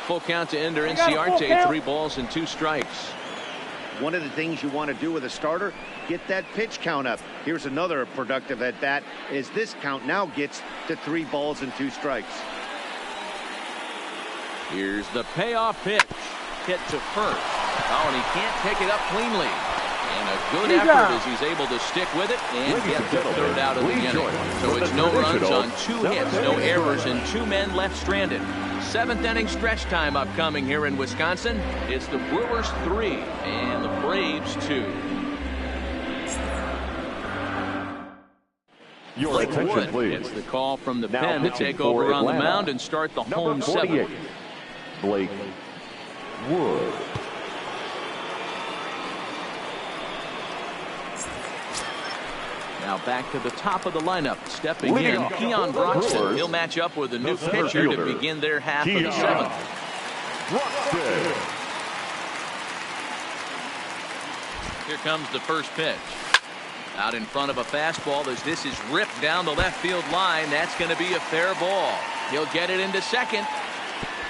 Full count to Ender Inciarte. 3 balls and 2 strikes.
One of the things you want to do with a starter, get that pitch count up. Here's another productive at bat as this count now gets to 3 balls and 2 strikes.
Here's the payoff pitch. Hit to first. Oh, and he can't pick it up cleanly. And a good effort as he's able to stick with it and get the third out of the inning. So it's no runs on 2 hits, no errors, and 2 men left stranded. 7th inning stretch time upcoming here in Wisconsin. It's the Brewers 3 and the Braves 2.
Your attention, please.
It's the call from the
Now
pen to take over on the mound and start the home 7th.
Blake Wood.
Now back to the top of the lineup. Stepping in, Keon Broxton. He'll match up with a new pitcher to begin their half of the 7th. Here comes the first pitch. Out in front of a fastball as this is ripped down the left field line. That's going to be a fair ball. He'll get it into second.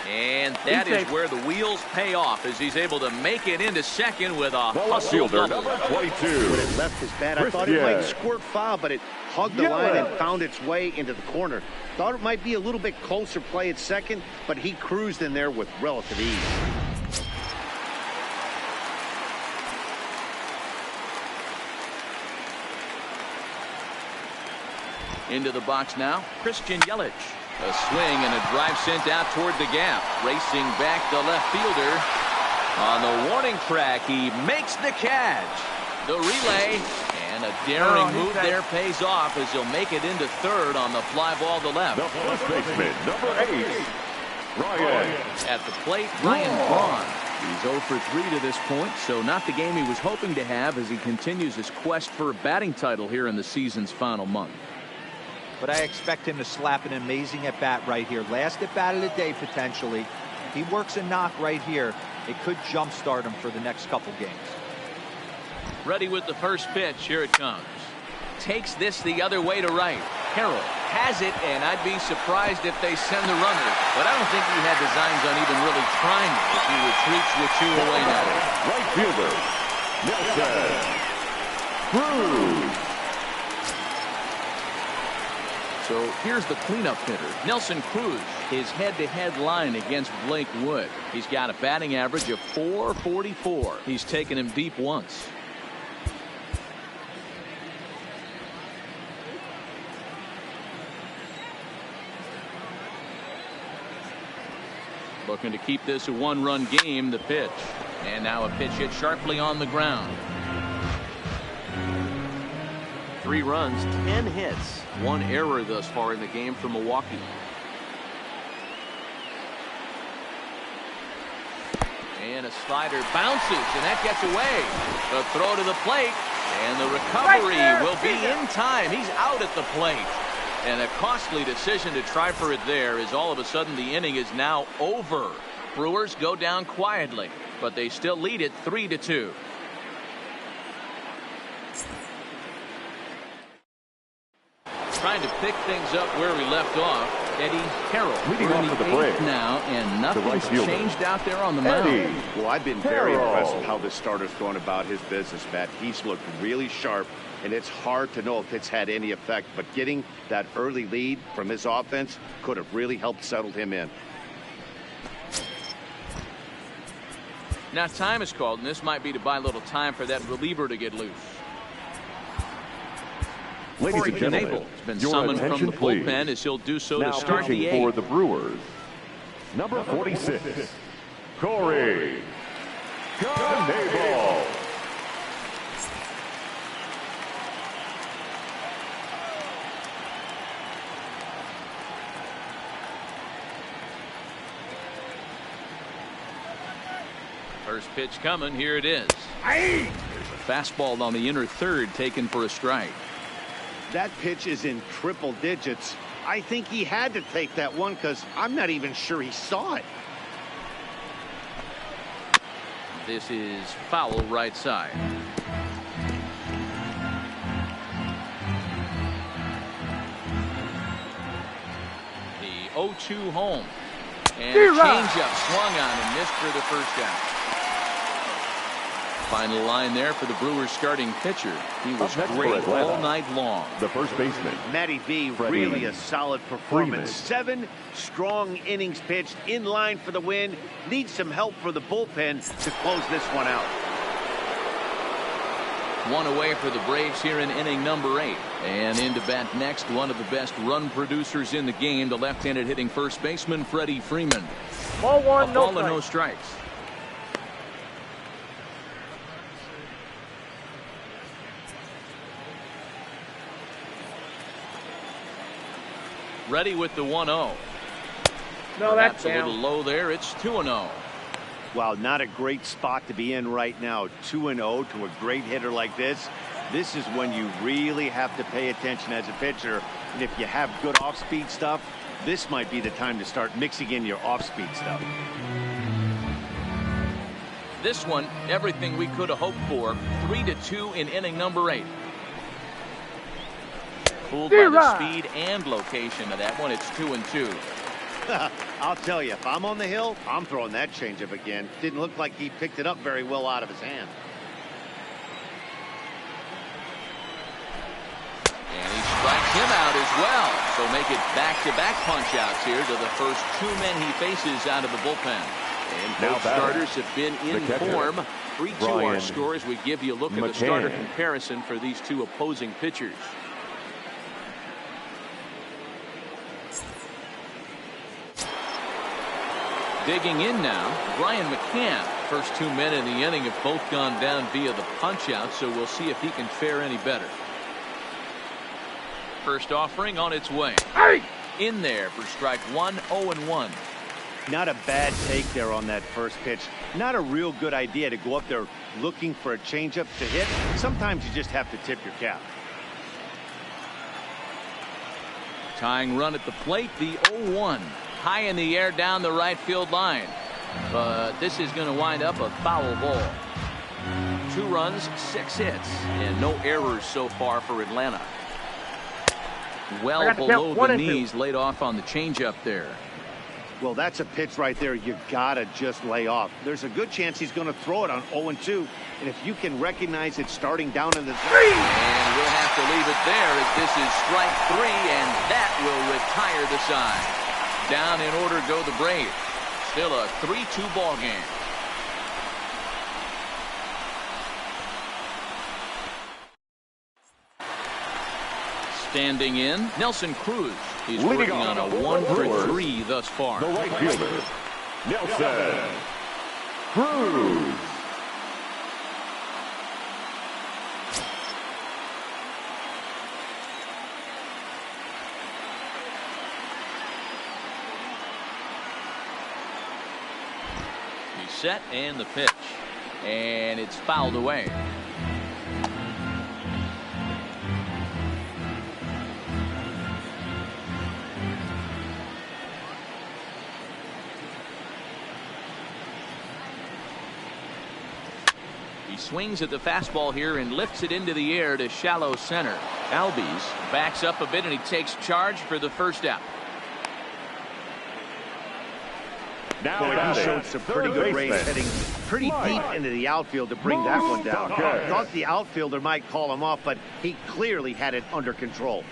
And that is where the wheels pay off as he's able to make it into second with a hustle double.
Number 22.
When it left his bat, I thought it might squirt foul, but it hugged the line and found its way into the corner. Thought it might be a little bit closer play at second, but he cruised in there with relative ease.
Into the box now, Christian Yelich. A swing and a drive sent out toward the gap. Racing back the left fielder. On the warning track, he makes the catch. The relay and a daring move there pays off as he'll make it into third on the fly ball to left.
The first baseman, number 8, Ryan.
At the plate, Ryan Braun. He's 0 for 3 to this point, so not the game he was hoping to have as he continues his quest for a batting title here in the season's final month.
but I expect him to slap an amazing at-bat right here. Last at-bat of the day, potentially. If he works a knock right here, it could jumpstart him for the next couple games.
Ready with the first pitch. Here it comes. Takes this the other way to right. Carroll has it, and I'd be surprised if they send the runner. But I don't think he had designs on even really trying it if he retreats with 2 away now.
Right fielder, Nelson Cruz.
So here's the cleanup hitter, Nelson Cruz. His head-to-head line against Blake Wood. He's got a batting average of .444. He's taken him deep once. Looking to keep this a 1-run game. The pitch. And now a pitch hit sharply on the ground. 3 runs, 10 hits. 1 error thus far in the game for Milwaukee. And a slider bounces, and that gets away. The throw to the plate, and the recovery will be in time. He's out at the plate. And a costly decision to try for it there, as all of a sudden the inning is now over. Brewers go down quietly, but they still lead it 3-2. Trying to pick things up where we left off. Eddie Carroll
Leading off for the Braves
now, and nothing's changed out there on the mound.
Well, I've been very impressed with how this starter's going about his business, Matt. He's looked really sharp, and it's hard to know if it's had any effect, but getting that early lead from his offense could have really helped settle him in.
Now time is called, and this might be to buy a little time for that reliever to get loose.
Ladies and gentlemen,
has been
your
summoned from
attention,
the
please.
bullpen as he'll do so
Now
to start the
pitching for
8th.
the Brewers, number 46, Corey Knebel.
First pitch coming. Here it is. There's a fastball on the inner third taken for a strike.
That pitch is in triple digits. I think he had to take that one because I'm not even sure he saw it.
This is foul right side. The 0-2 home. And changeup swung on and missed for the first out. Final line there for the Brewers starting pitcher. He was great all night long.
The first baseman,
Matty V, really a solid performance. 7 strong innings pitched, in line for the win. Needs some help for the bullpen to close this one out.
1 away for the Braves here in inning number 8. And into bat next, one of the best run producers in the game, the left-handed hitting first baseman, Freddie Freeman.
Ball 1,
no strikes. No strikes. Ready with the 1-0.
No, that's
a little low there. It's 2-0.
Wow, not a great spot to be in right now. 2-0 to a great hitter like this. This is when you really have to pay attention as a pitcher. And if you have good off-speed stuff, this might be the time to start mixing in your off-speed stuff.
This one, everything we could have hoped for. 3-2 in inning number 8. Fooled by the speed and location of that one. It's 2-2.
I'll tell you, if I'm on the hill, I'm throwing that changeup again. Didn't look like he picked it up very well out of his hand.
And he strikes him out as well. So make it back-to-back punch-outs here to the first 2 men he faces out of the bullpen. And both starters have been in form. 3-2 our score as we give you a look at the starter comparison for these 2 opposing pitchers. Digging in now, Brian McCann. First 2 men in the inning have both gone down via the punch-out, so we'll see if he can fare any better. First offering on its way. In there for strike 1, 0-1.
Not a bad take there on that first pitch. Not a real good idea to go up there looking for a changeup to hit. Sometimes you just have to tip your cap.
Tying run at the plate, the 0-1. High in the air down the right field line. But this is going to wind up a foul ball. 2 runs, 6 hits, and no errors so far for Atlanta. Well below the knees, laid off on the changeup there.
Well, that's a pitch right there you gotta just lay off. There's a good chance he's going to throw it on 0-2, and if you can recognize it starting down in the zone.
And we'll have to leave it there as this is strike 3, and that will retire the side. Down in order go the Braves. Still a 3-2 ball game. Standing in, Nelson Cruz. He's working on a 1-for-3 thus far.
The right fielder, Nelson Cruz.
He's set and the pitch. And it's fouled away. Swings at the fastball here and lifts it into the air to shallow center. Albies backs up a bit and he takes charge for the first out.
Now he showed some pretty good range, heading pretty deep into the outfield to bring that one down. Thought the outfielder might call him off, but he clearly had it under control.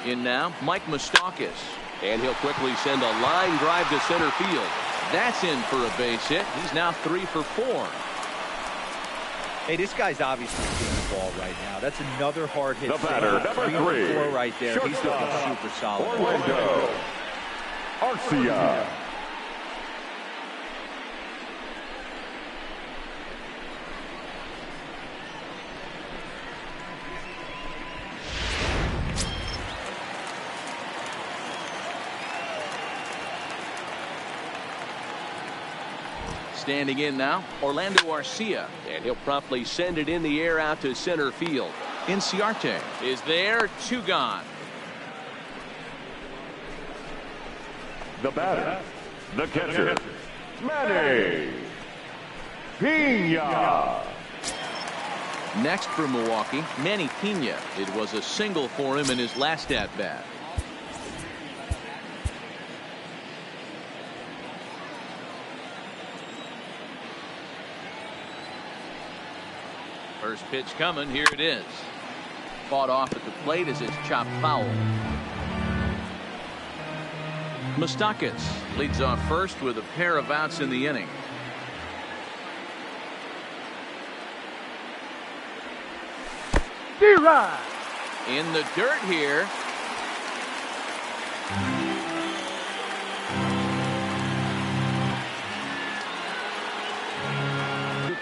In now, Mike Moustakas. And he'll quickly send a line drive to center field. That's in for a base hit. He's now 3 for 4.
Hey, this guy's obviously seeing the ball right now. That's another hard hit.
The batter, number 3.
4 right there. He's looking super solid.
Orlando Arcia.
Standing in now, Orlando Arcia, and he'll promptly send it in the air out to center field. Inciarte is there, 2 gone.
The batter, the catcher, Manny Pena.
Next for Milwaukee, Manny Pena. It was a single for him in his last at-bat. First pitch coming. Here it is. Fought off at the plate as it's chopped foul. Moustakas leads off first with a pair of outs in the inning.
D-Rod.
In the dirt here.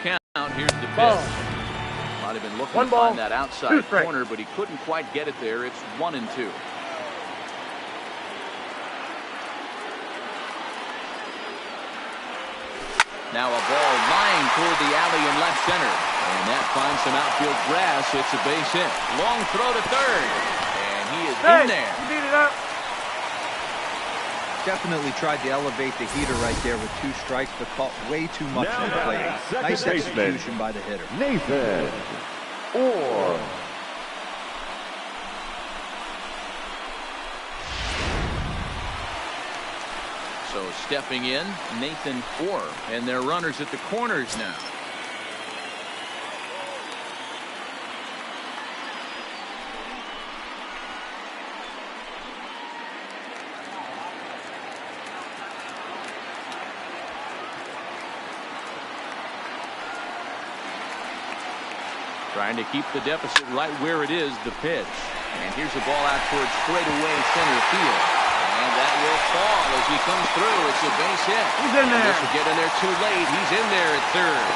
Count. Here's the pitch. Might have been looking to find that outside corner, but he couldn't quite get it there. It's 1-2. Now a ball lined toward the alley in left center. And that finds some outfield grass. It's a base hit. Long throw to third. And he is in there.
You beat it up.
Definitely tried to elevate the heater right there with 2 strikes, but caught way too much on the plate. Nice execution by the hitter.
Nathan Orr.
So stepping in, Nathan Orr, and they're runners at the corners now. Trying to keep the deficit right where it is, the pitch. And here's a ball out towards straightaway center field. And that will fall as he comes through. It's a base hit.
He's in there.
This will get in there too late. He's in there at third.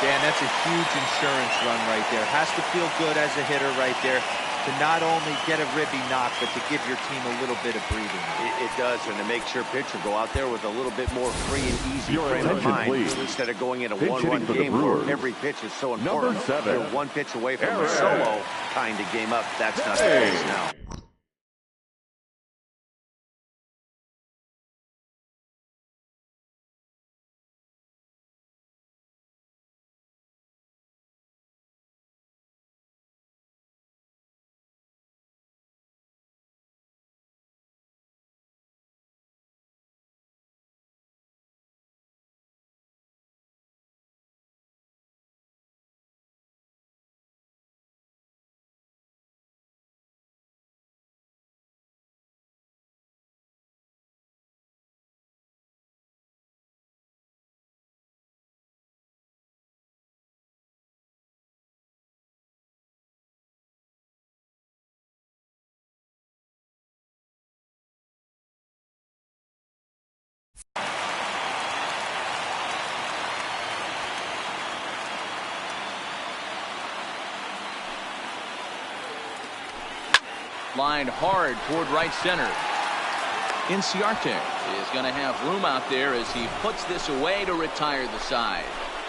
Dan, that's a huge insurance run right there. Has to feel good as a hitter right there to not only get a ribby knock, but to give your team a little bit of breathing room.
It does, and it makes your pitcher go out there with a little bit more free and easy frame of mind instead of going in a one-run game where every pitch is so important.
Number 7.
They're one pitch away from a solo kind of game up. That's not the case now.
Lined hard toward right center. Inciarte is going to have room out there as he puts this away to retire the side.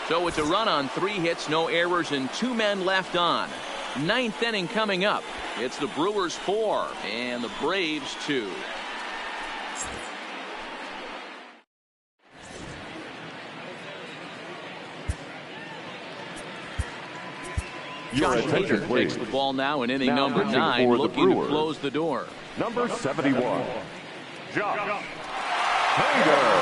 So it's a run on 3 hits, no errors, and 2 men left on. 9th inning coming up. It's the Brewers 4 and the Braves 2. Josh Hader takes the ball now in inning number 9, looking to close the door.
Number 71, Josh Hader.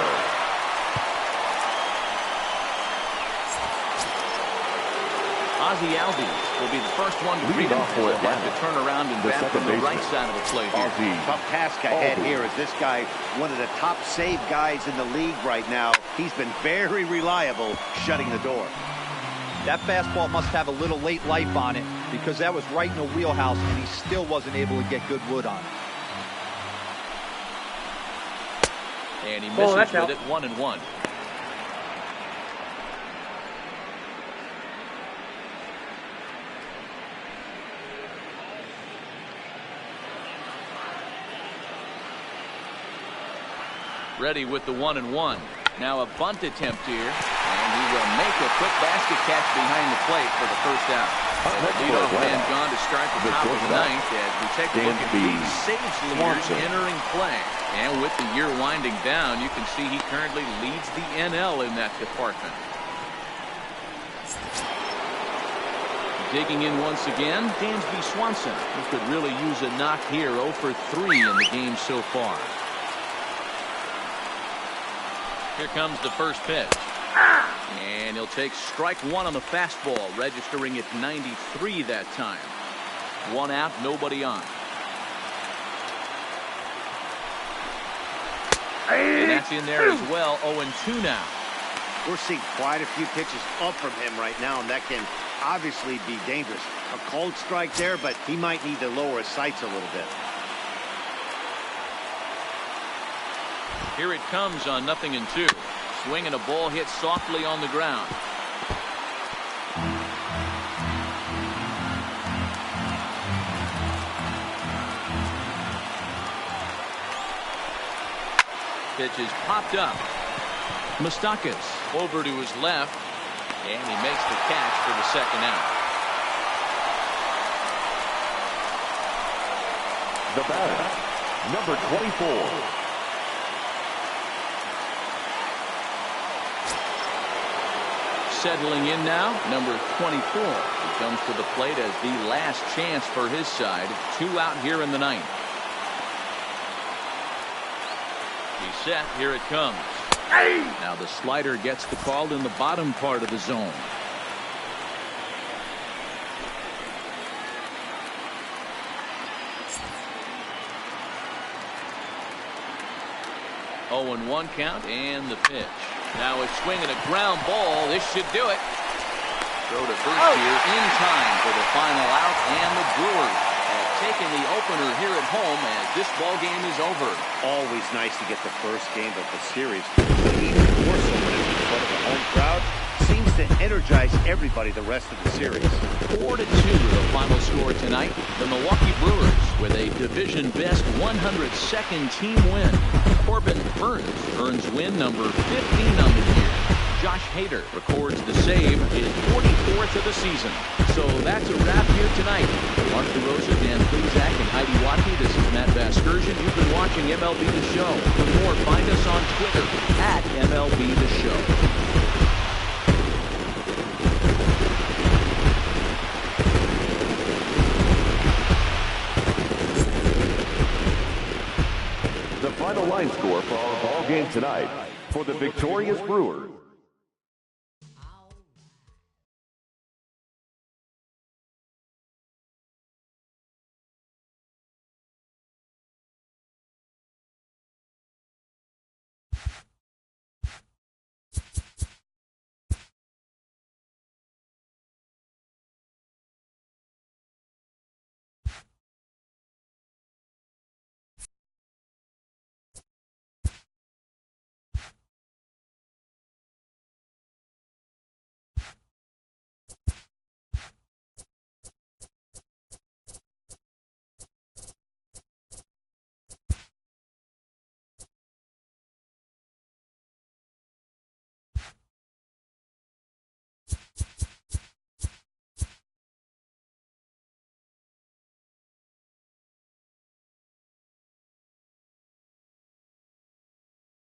Ozzie Albies will be the first one to read off for Atlanta to turn around and bat from the right side of the plate here.
Tough task ahead here as this guy, one of the top save guys in the league right now. He's been very reliable shutting the door.
That fastball must have a little late life on it because that was right in the wheelhouse and he still wasn't able to get good wood on it.
And he misses with it 1-1. Ready with the 1-1. Now a bunt attempt here, and he will make a quick basket catch behind the plate for the first out. The leadoff man gone to start the top of the 9th as we take a look at these saves leaders entering play. And with the year winding down, you can see he currently leads the NL in that department. Digging in once again, Dansby Swanson, who could really use a knock here. 0 for 3 in the game so far. Here comes the first pitch. And he'll take strike 1 on the fastball, registering at 93 that time. 1 out, nobody on. And that's in there as well. 0-2 now.
We're seeing quite a few pitches up from him right now, and that can obviously be dangerous. A cold strike there, but he might need to lower his sights a little bit.
Here it comes on 0-2. Swing and a ball hit softly on the ground. Pitch is popped up. Moustakas over to his left, and he makes the catch for the second out.
The batter, number 24.
Settling in now, number 24. He comes to the plate as the last chance for his side. 2 out here in the 9th. He's set. Here it comes. Now the slider gets the call in the bottom part of the zone. Oh, and 1 count and the pitch. Now a swing and a ground ball. This should do it. Throw to first here in time for the final out, and the Brewers have taken the opener here at home as this ball game is over.
Always nice to get the first game of the series, but even more so when it's in front of a home crowd. Seems to energize everybody the rest of the series.
4-2 the final score tonight. The Milwaukee Brewers with a division-best 102nd team win. Corbin Burns earns win number 15 on the year. Josh Hader records the save, his 44th of the season. So that's a wrap here tonight. Mark DeRosa, Dan Plezak, and Heidi Watney. This is Matt Vasgersian. You've been watching MLB The Show. For more, find us on Twitter at MLB The Show.
The final line score for our ball game tonight for the victorious Brewers.